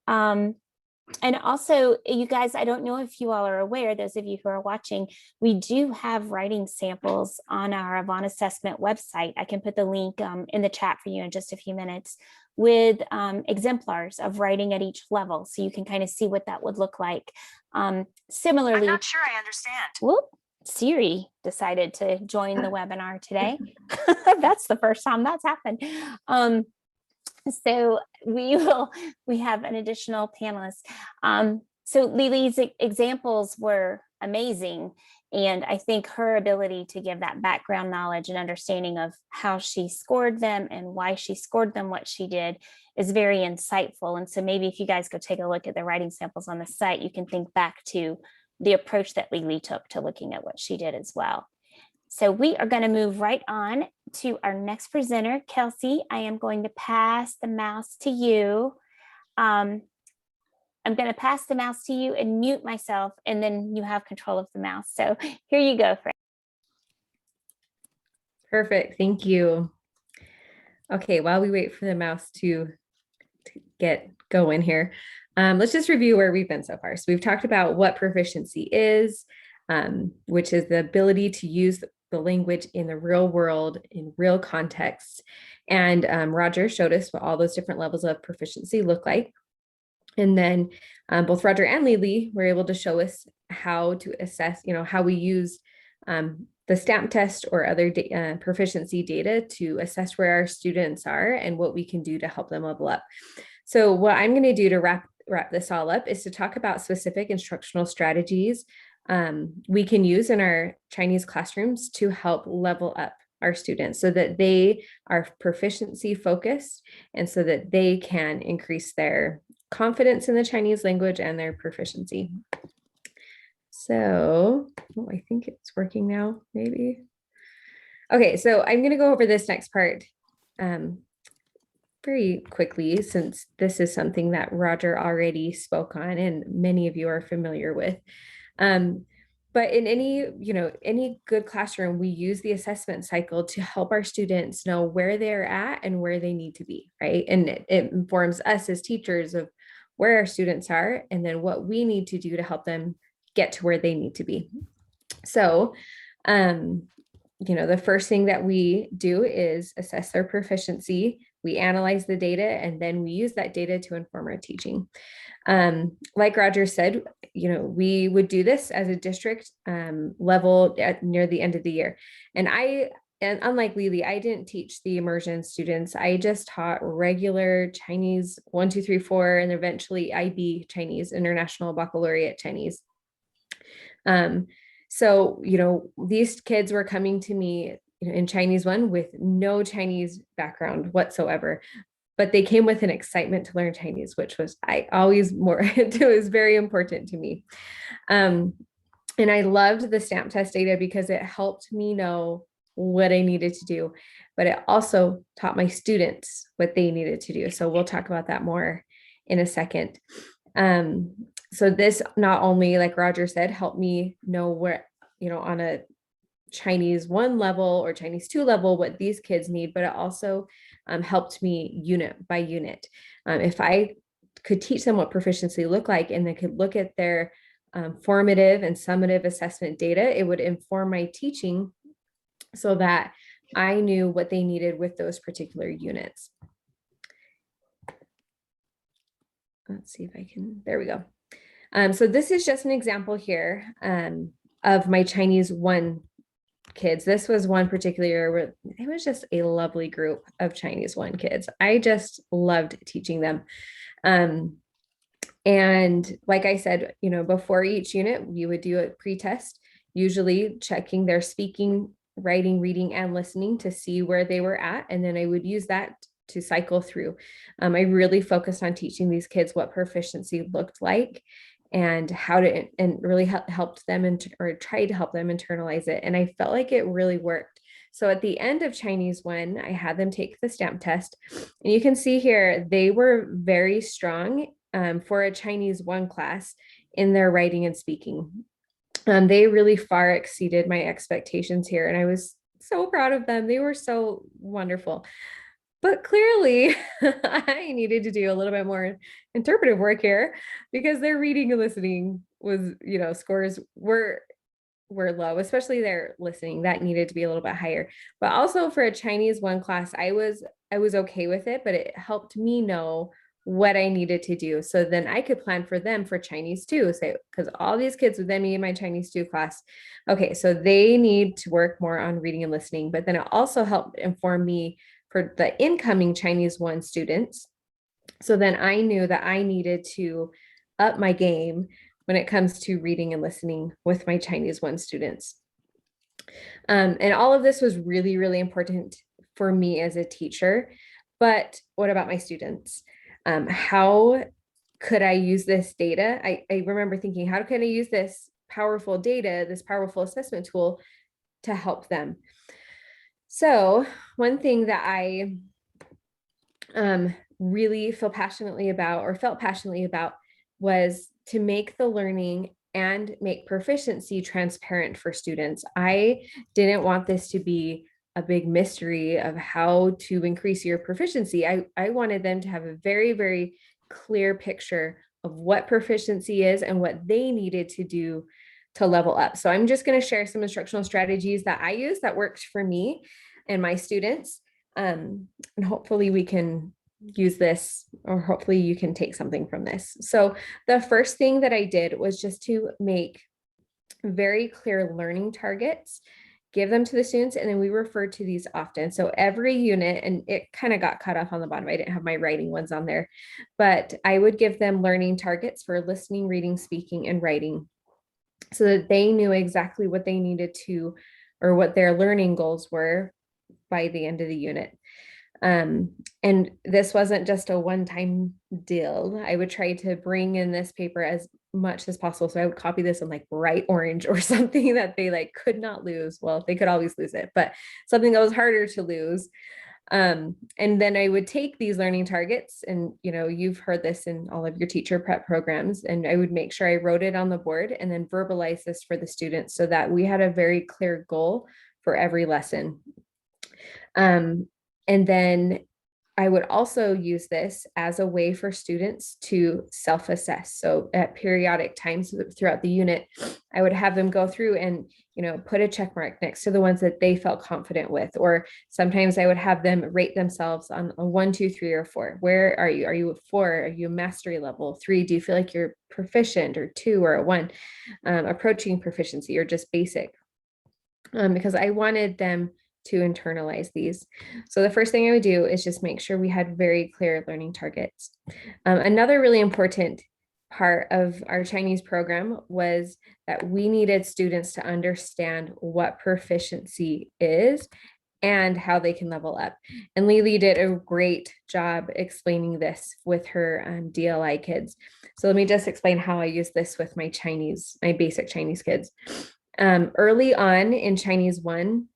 Speaker 1: And also, you guys, I don't know if you all are aware, those of you who are watching, we do have writing samples on our Avant Assessment website. I can put the link in the chat for you in just a few minutes with exemplars of writing at each level. So you can kind of see what that would look like. Similarly,
Speaker 6: I'm not sure I understand.
Speaker 1: Whoop, Siri decided to join the webinar today. That's the first time that's happened. So we have an additional panelist. So Lily's examples were amazing. And I think her ability to give that background knowledge and understanding of how she scored them and why she scored them what she did is very insightful. And so maybe if you guys go take a look at the writing samples on the site, you can think back to the approach that Lily took to looking at what she did as well. So we are going to move right on to our next presenter, Kelsi. I am going to pass the mouse to you. I'm going to pass the mouse to you and mute myself, and then you have control of the mouse. So here you go, Fran.
Speaker 5: Perfect. Thank you. Okay, while we wait for the mouse to get going here, let's just review where we've been so far. So we've talked about what proficiency is, which is the ability to use the language in the real world, in real contexts. And Roger showed us what all those different levels of proficiency look like. And then both Roger and Lily were able to show us how to assess, how we use the stamp test or other proficiency data to assess where our students are and what we can do to help them level up. So what I'm going to do to wrap this all up is to talk about specific instructional strategies we can use in our Chinese classrooms to help level up our students so that they are proficiency focused and so that they can increase their confidence in the Chinese language and their proficiency. So, I think it's working now, maybe. Okay, so I'm going to go over this next part very quickly, since this is something that Roger already spoke on and many of you are familiar with. But in any good classroom, we use the assessment cycle to help our students know where they're at and where they need to be, right? And it informs us as teachers of where our students are and then what we need to do to help them get to where they need to be. So, the first thing that we do is assess their proficiency. We analyze the data, and then we use that data to inform our teaching. Like Roger said, we would do this as a district level near the end of the year. And unlike Lily, I didn't teach the immersion students. I just taught regular Chinese 1, 2, 3, 4, and eventually IB Chinese, International Baccalaureate Chinese. So, these kids were coming to me in Chinese 1 with no Chinese background whatsoever, but they came with an excitement to learn Chinese, which was, it was very important to me. And I loved the stamp test data because it helped me know what I needed to do, but it also taught my students what they needed to do. So we'll talk about that more in a second. So this not only, like Roger said, helped me know where, on a Chinese 1 level or Chinese 2 level, what these kids need, but it also helped me unit by unit. If I could teach them what proficiency looked like and they could look at their formative and summative assessment data, it would inform my teaching so that I knew what they needed with those particular units. Let's see if I can, there we go. So this is just an example here of my Chinese 1 kids. This was one particular year where it was just a lovely group of Chinese 1 kids. I just loved teaching them. And like I said, before each unit, we would do a pre-test, usually checking their speaking, writing, reading, and listening to see where they were at. And then I would use that to cycle through. I really focused on teaching these kids what proficiency looked like and how to, and really helped them or tried to help them internalize it. And I felt like it really worked. So at the end of Chinese 1, I had them take the stamp test, and you can see here, they were very strong for a Chinese 1 class in their writing and speaking. They really far exceeded my expectations here, and I was so proud of them. They were so wonderful. But clearly, I needed to do a little bit more interpretive work here because their reading and listening was, scores were low, especially their listening. That needed to be a little bit higher. But also for a Chinese 1 class, I was okay with it, but it helped me know what I needed to do. So then I could plan for them for Chinese 2. So, because all these kids would then be in my Chinese 2 class. Okay, so they need to work more on reading and listening, but then it also helped inform me for the incoming Chinese 1 students. So then I knew that I needed to up my game when it comes to reading and listening with my Chinese 1 students. And all of this was really, really important for me as a teacher. But what about my students? How could I use this data? I remember thinking, how can I use this powerful data, this powerful assessment tool to help them? So one thing that I really felt passionately about was to make the learning and make proficiency transparent for students. I didn't want this to be a big mystery of how to increase your proficiency. I wanted them to have a very, very clear picture of what proficiency is and what they needed to do to level up. So I'm just going to share some instructional strategies that I use that worked for me and my students. And hopefully we can use this, or hopefully you can take something from this. So the first thing that I did was just to make very clear learning targets, give them to the students, and then we refer to these often. So every unit, and it kind of got cut off on the bottom, I didn't have my writing ones on there, but I would give them learning targets for listening, reading, speaking, and writing, so that they knew exactly what they needed to, or what their learning goals were by the end of the unit. And this wasn't just a one-time deal. I would try to bring in this paper as much as possible. So I would copy this in like bright orange or something that they could not lose. Well, they could always lose it, but something that was harder to lose. And then I would take these learning targets, and you've heard this in all of your teacher prep programs, and I would make sure I wrote it on the board and then verbalize this for the students so that we had a very clear goal for every lesson. And then I would also use this as a way for students to self-assess. So at periodic times throughout the unit, I would have them go through and, put a check mark next to the ones that they felt confident with. Or sometimes I would have them rate themselves on a 1, 2, 3, or 4. Where are you? Are you a 4? Are you mastery level 3? Do you feel like you're proficient, or 2, or a 1, approaching proficiency, or just basic? Because I wanted them to internalize these. So the first thing I would do is just make sure we had very clear learning targets. Another really important part of our Chinese program was that we needed students to understand what proficiency is and how they can level up. And Lily did a great job explaining this with her DLI kids. So let me just explain how I use this with my basic Chinese kids. Early on in Chinese 1,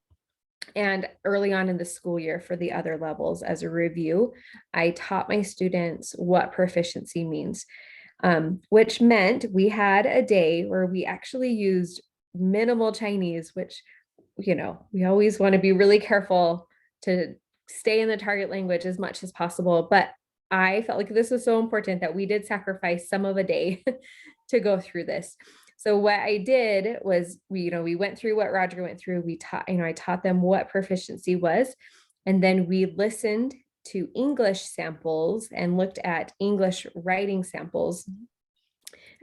Speaker 5: and early on in the school year for the other levels, as a review, I taught my students what proficiency means, which meant we had a day where we actually used minimal Chinese, which, we always want to be really careful to stay in the target language as much as possible. But I felt like this was so important that we did sacrifice some of a day to go through this. So what I did was we went through what Roger went through. I taught them what proficiency was, and then we listened to English samples and looked at English writing samples.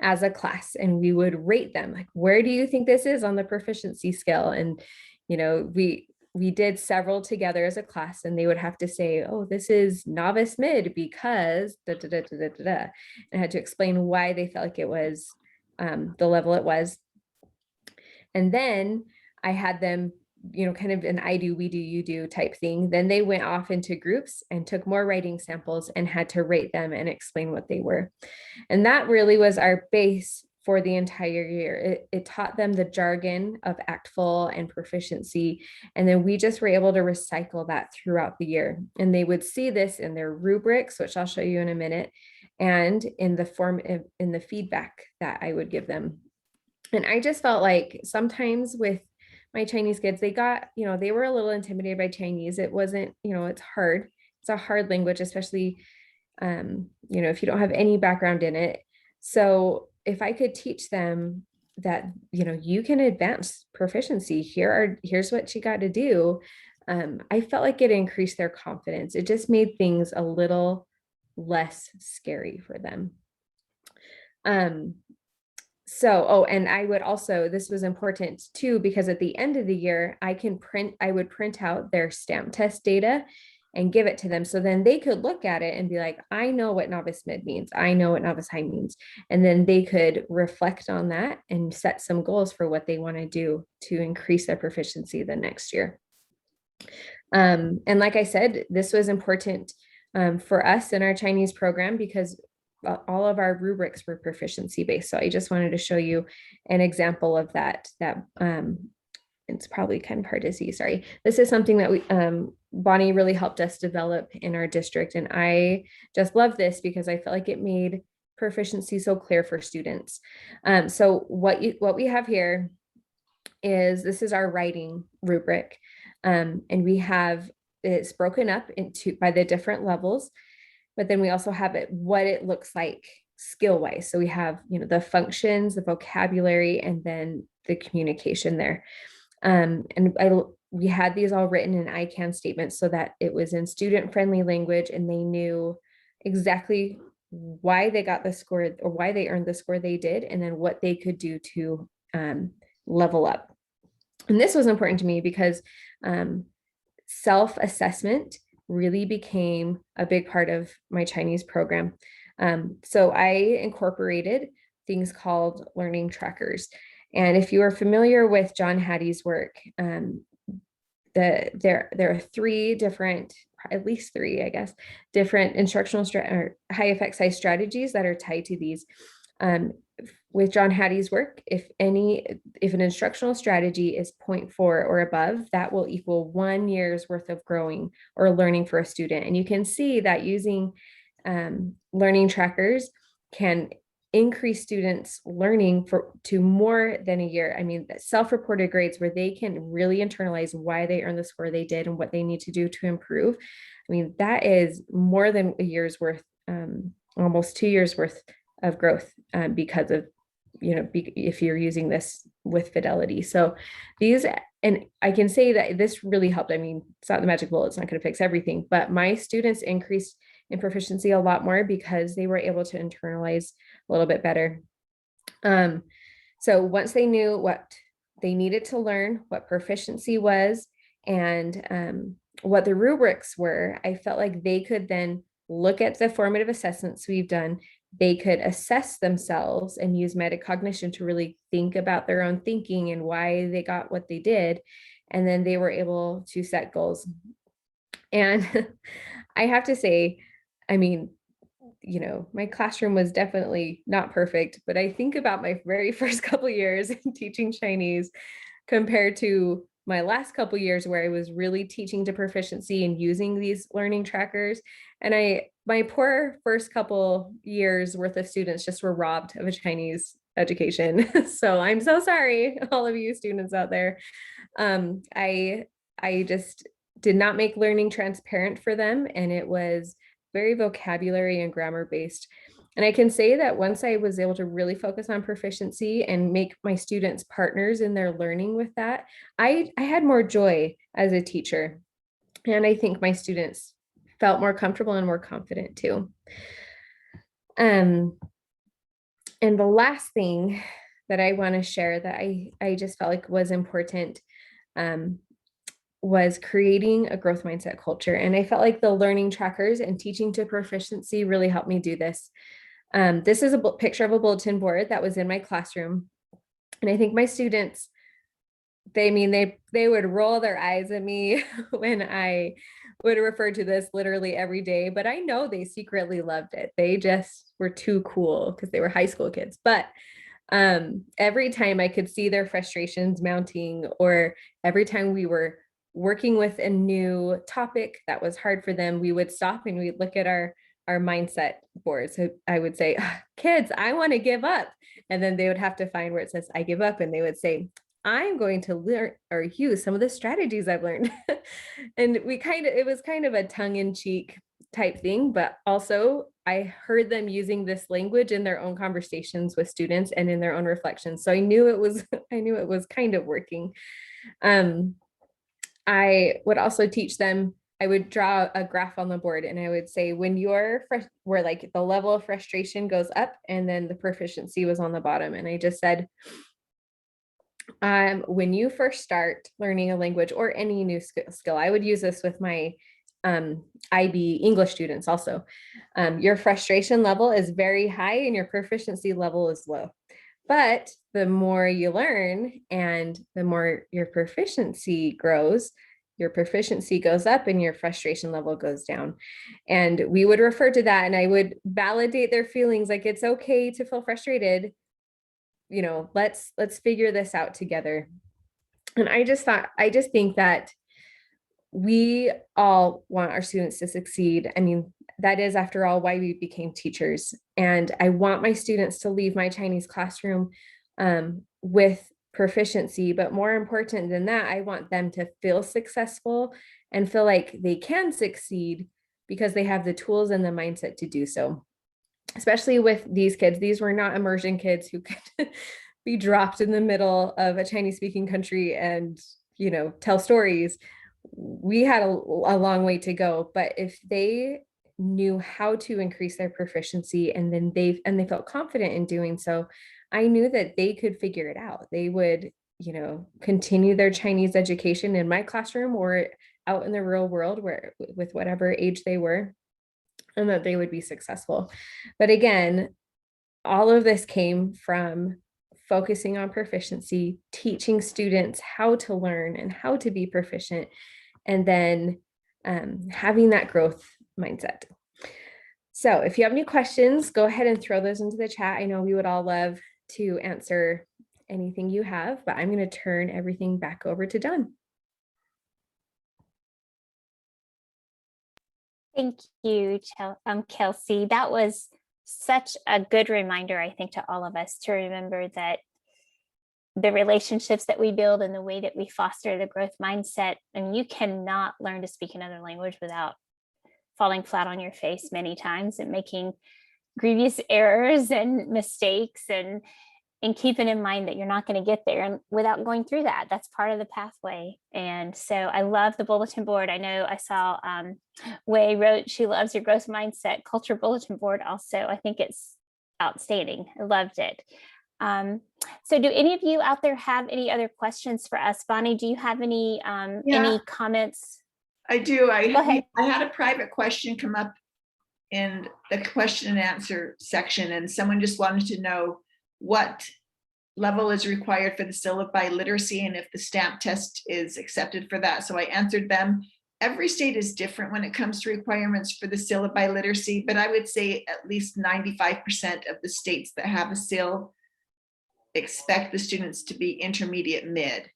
Speaker 5: as a class, and we would rate them, like, where do you think this is on the proficiency scale? And, you know, we did several together as a class, and they would have to say, oh, this is novice mid because da, da, da, da, da, da, da. And I had to explain why they felt like it was the level it was. And then I had them, you know, kind of an I do, we do, you do type thing. Then they went off into groups and took more writing samples and had to rate them and explain what they were. And that really was our base for the entire year. It taught them the jargon of ACTFL and proficiency. And then we just were able to recycle that throughout the year. And they would see this in their rubrics, which I'll show you in a minute, and in the form in the feedback that I would give them. And I just felt like sometimes with my Chinese kids, they got, you know, they were a little intimidated by Chinese. It wasn't, you know, it's hard. It's a hard language, especially, you know, if you don't have any background in it. So if I could teach them that, you know, you can advance proficiency, here's what you got to do. I felt like it increased their confidence. It just made things a little less scary for them. So, oh, and I would also, this was important too, because at the end of the year, I would print out their stamp test data and give it to them. So then they could look at it and be like, I know what novice mid means. I know what novice high means. And then they could reflect on that and set some goals for what they want to do to increase their proficiency the next year. And like I said, this was important for us in our Chinese program because all of our rubrics were proficiency based. So I just wanted to show you an example of that, it's probably kind of hard to see, sorry. This is something that Bonnie really helped us develop in our district. And I just love this because I felt like it made proficiency so clear for students. So what we have here is, this is our writing rubric. And it's broken up by the different levels, but then we also have what it looks like skill wise. So we have, you know, the functions, the vocabulary, and then the communication there. We had these all written in I can statements so that it was in student friendly language and they knew exactly why they got the score or why they earned the score they did, and then what they could do to level up. And this was important to me because self-assessment really became a big part of my Chinese program. So I incorporated things called learning trackers. And if you are familiar with John Hattie's work, there are three different, at least three, I guess, different instructional or high effect size strategies that are tied to these. With John Hattie's work, if an instructional strategy is 0.4 or above, that will equal 1 year's worth of growing or learning for a student. And you can see that using learning trackers can increase students' learning to more than a year. I mean, self-reported grades where they can really internalize why they earned the score they did and what they need to do to improve. I mean, that is more than a year's worth, almost 2 years worth of growth because of, you know, if you're using this with fidelity. So and I can say that this really helped. I mean, it's not the magic bullet, it's not going to fix everything, but my students increased in proficiency a lot more because they were able to internalize a little bit better. So once they knew what they needed to learn, what proficiency was, and what the rubrics were, I felt like they could then look at the formative assessments we've done. They could assess themselves and use metacognition to really think about their own thinking and why they got what they did. And then they were able to set goals. And I have to say, I mean, you know, my classroom was definitely not perfect, but I think about my very first couple of years in teaching Chinese compared to my last couple of years where I was really teaching to proficiency and using these learning trackers. And my poor first couple years worth of students just were robbed of a Chinese education. So I'm so sorry, all of you students out there. I just did not make learning transparent for them. And it was very vocabulary and grammar based. And I can say that once I was able to really focus on proficiency and make my students partners in their learning with that, I had more joy as a teacher. And I think my students felt more comfortable and more confident too. And the last thing that I want to share that I just felt like was important was creating a growth mindset culture. And I felt like the learning trackers and teaching to proficiency really helped me do this. This is a picture of a bulletin board that was in my classroom. And I think my students, they would roll their eyes at me when I would refer to this literally every day, but I know they secretly loved it. They just were too cool because they were high school kids. But every time I could see their frustrations mounting, or every time we were working with a new topic that was hard for them, we would stop and we'd look at our mindset board. So I would say, kids, I want to give up. And then they would have to find where it says, I give up. And they would say, I'm going to learn or use some of the strategies I've learned. And it was kind of a tongue-in-cheek type thing, but also I heard them using this language in their own conversations with students and in their own reflections. So I knew it was kind of working. I would also teach them, I would draw a graph on the board and I would say, when where like the level of frustration goes up and then the proficiency was on the bottom. And I just said, when you first start learning a language or any new skill, I would use this with my IB English students also. Your frustration level is very high and your proficiency level is low. But the more you learn and the more your proficiency grows, your proficiency goes up and your frustration level goes down. And we would refer to that and I would validate their feelings, like it's okay to feel frustrated. You know, let's figure this out together. And I just think that we all want our students to succeed. I mean, that is, after all, why we became teachers. And I want my students to leave my Chinese classroom with proficiency, but more important than that, I want them to feel successful and feel like they can succeed because they have the tools and the mindset to do so. Especially with these kids, these were not immersion kids who could be dropped in the middle of a Chinese speaking country and, you know, tell stories. We had a long way to go, but if they knew how to increase their proficiency and then they felt confident in doing so, I knew that they could figure it out. They would, you know, continue their Chinese education in my classroom or out in the real world with whatever age they were, and that they would be successful. But again, all of this came from focusing on proficiency, teaching students how to learn and how to be proficient, and then having that growth mindset. So if you have any questions, go ahead and throw those into the chat. I know we would all love to answer anything you have, but I'm going to turn everything back over to Dawn.
Speaker 1: Thank you, Kelsi. That was such a good reminder, I think, to all of us to remember that the relationships that we build and the way that we foster the growth mindset, and you cannot learn to speak another language without falling flat on your face many times and making grievous errors and mistakes, and keeping in mind that you're not going to get there and without going through that. That's part of the pathway. And so I love the bulletin board. I know I saw Wei wrote she loves your growth mindset culture bulletin board also. I think it's outstanding. I loved it. So do any of you out there have any other questions for us? Bonnie, do you have any comments?
Speaker 2: I do.
Speaker 1: Go ahead.
Speaker 2: I had a private question come up in the question and answer section, and someone just wanted to know what level is required for the syllabi literacy and if the stamp test is accepted for that. So I answered them. Every state is different when it comes to requirements for the syllabi literacy, but I would say at least 95% of the states that have a SIL expect the students to be intermediate mid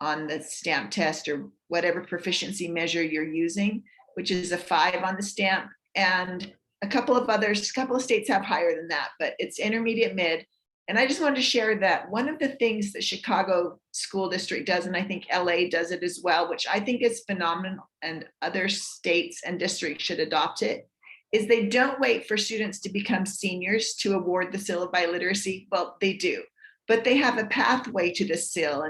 Speaker 2: on the stamp test or whatever proficiency measure you're using, which is a 5 on the stamp. And a couple of states have higher than that, but it's intermediate mid. And I just wanted to share that one of the things that Chicago School District does, and I think LA does it as well, which I think is phenomenal, and other states and districts should adopt it, is they don't wait for students to become seniors to award the syllabi literacy. Well, they do, but they have a pathway to the SIL,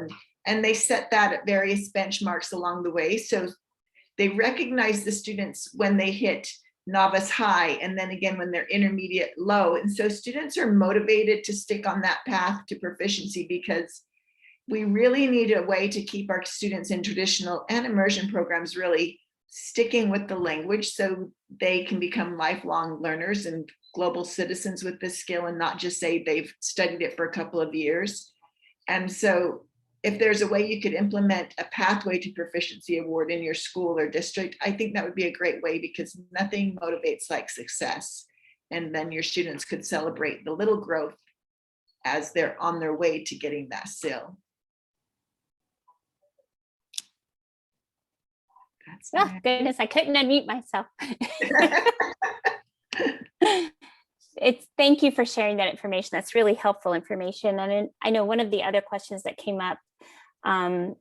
Speaker 2: and they set that at various benchmarks along the way. So they recognize the students when they hit novice high, and then again when they're intermediate low. And so students are motivated to stick on that path to proficiency, because we really need a way to keep our students in traditional and immersion programs really sticking with the language so they can become lifelong learners and global citizens with this skill, and not just say they've studied it for a couple of years. And so if there's a way you could implement a pathway to proficiency award in your school or district, I think that would be a great way, because nothing motivates like success. And then your students could celebrate the little growth as they're on their way to getting that SIL.
Speaker 1: Oh, goodness, I couldn't unmute myself. Thank you for sharing that information. That's really helpful information. And I know one of the other questions that came up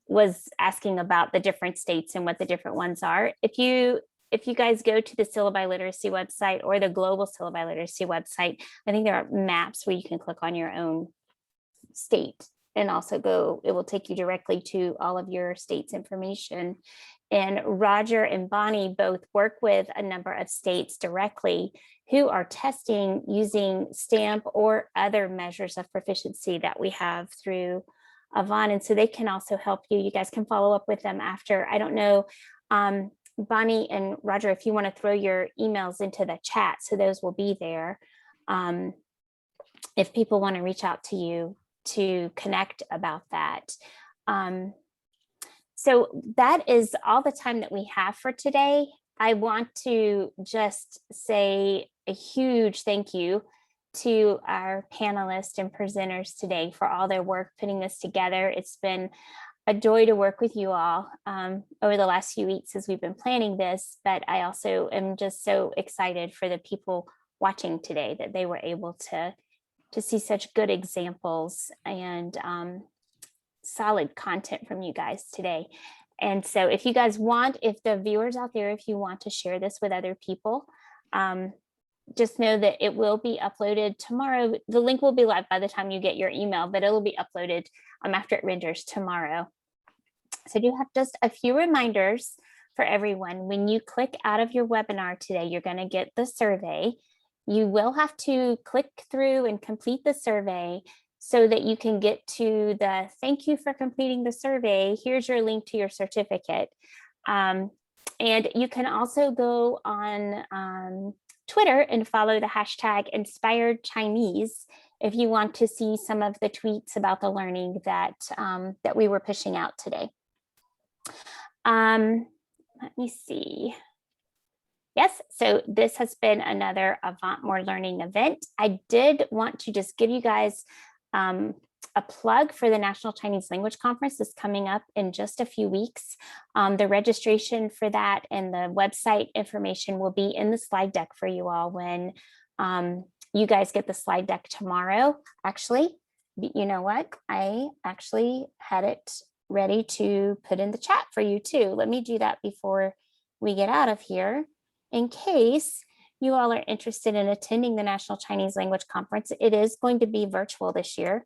Speaker 1: was asking about the different states and what the different ones are. If you guys go to the Syllabi Literacy website or the Global Syllabi Literacy website, I think there are maps where you can click on your own state and also go, it will take you directly to all of your state's information. And Roger and Bonnie both work with a number of states directly who are testing using STAMP or other measures of proficiency that we have through Avant. And so they can also help you. You guys can follow up with them after. I don't know, Bonnie and Roger, if you want to throw your emails into the chat, so those will be there. If people want to reach out to you to connect about that. So that is all the time that we have for today. I want to just say a huge thank you to our panelists and presenters today for all their work putting this together. It's been a joy to work with you all over the last few weeks as we've been planning this, but I also am just so excited for the people watching today that they were able to see such good examples and solid content from you guys today. And so if you guys want, if the viewers out there, if you want to share this with other people, just know that it will be uploaded tomorrow. The link will be live by the time you get your email, but it'll be uploaded after it renders tomorrow. So I do have just a few reminders for everyone. When you click out of your webinar today, you're going to get the survey. You will have to click through and complete the survey so that you can get to the thank you for completing the survey. Here's your link to your certificate. And you can also go on Twitter and follow the hashtag Inspired Chinese if you want to see some of the tweets about the learning that we were pushing out today. Let me see. Yes, so this has been another Avant MORE Learning event. I did want to just give you guys a plug for the National Chinese Language Conference that's coming up in just a few weeks. The registration for that and the website information will be in the slide deck for you all when you guys get the slide deck tomorrow. Actually, you know what? I actually had it ready to put in the chat for you too. Let me do that before we get out of here in case you all are interested in attending the National Chinese Language Conference. It is going to be virtual this year.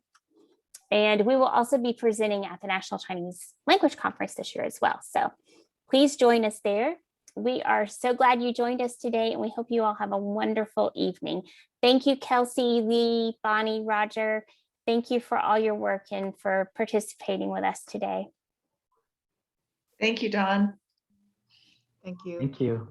Speaker 1: And we will also be presenting at the National Chinese Language Conference this year as well. So please join us there. We are so glad you joined us today, and we hope you all have a wonderful evening. Thank you, Kelsi, Lee, Bonnie, Roger. Thank you for all your work and for participating with us today.
Speaker 2: Thank you, Dawn.
Speaker 4: Thank you.
Speaker 3: Thank you.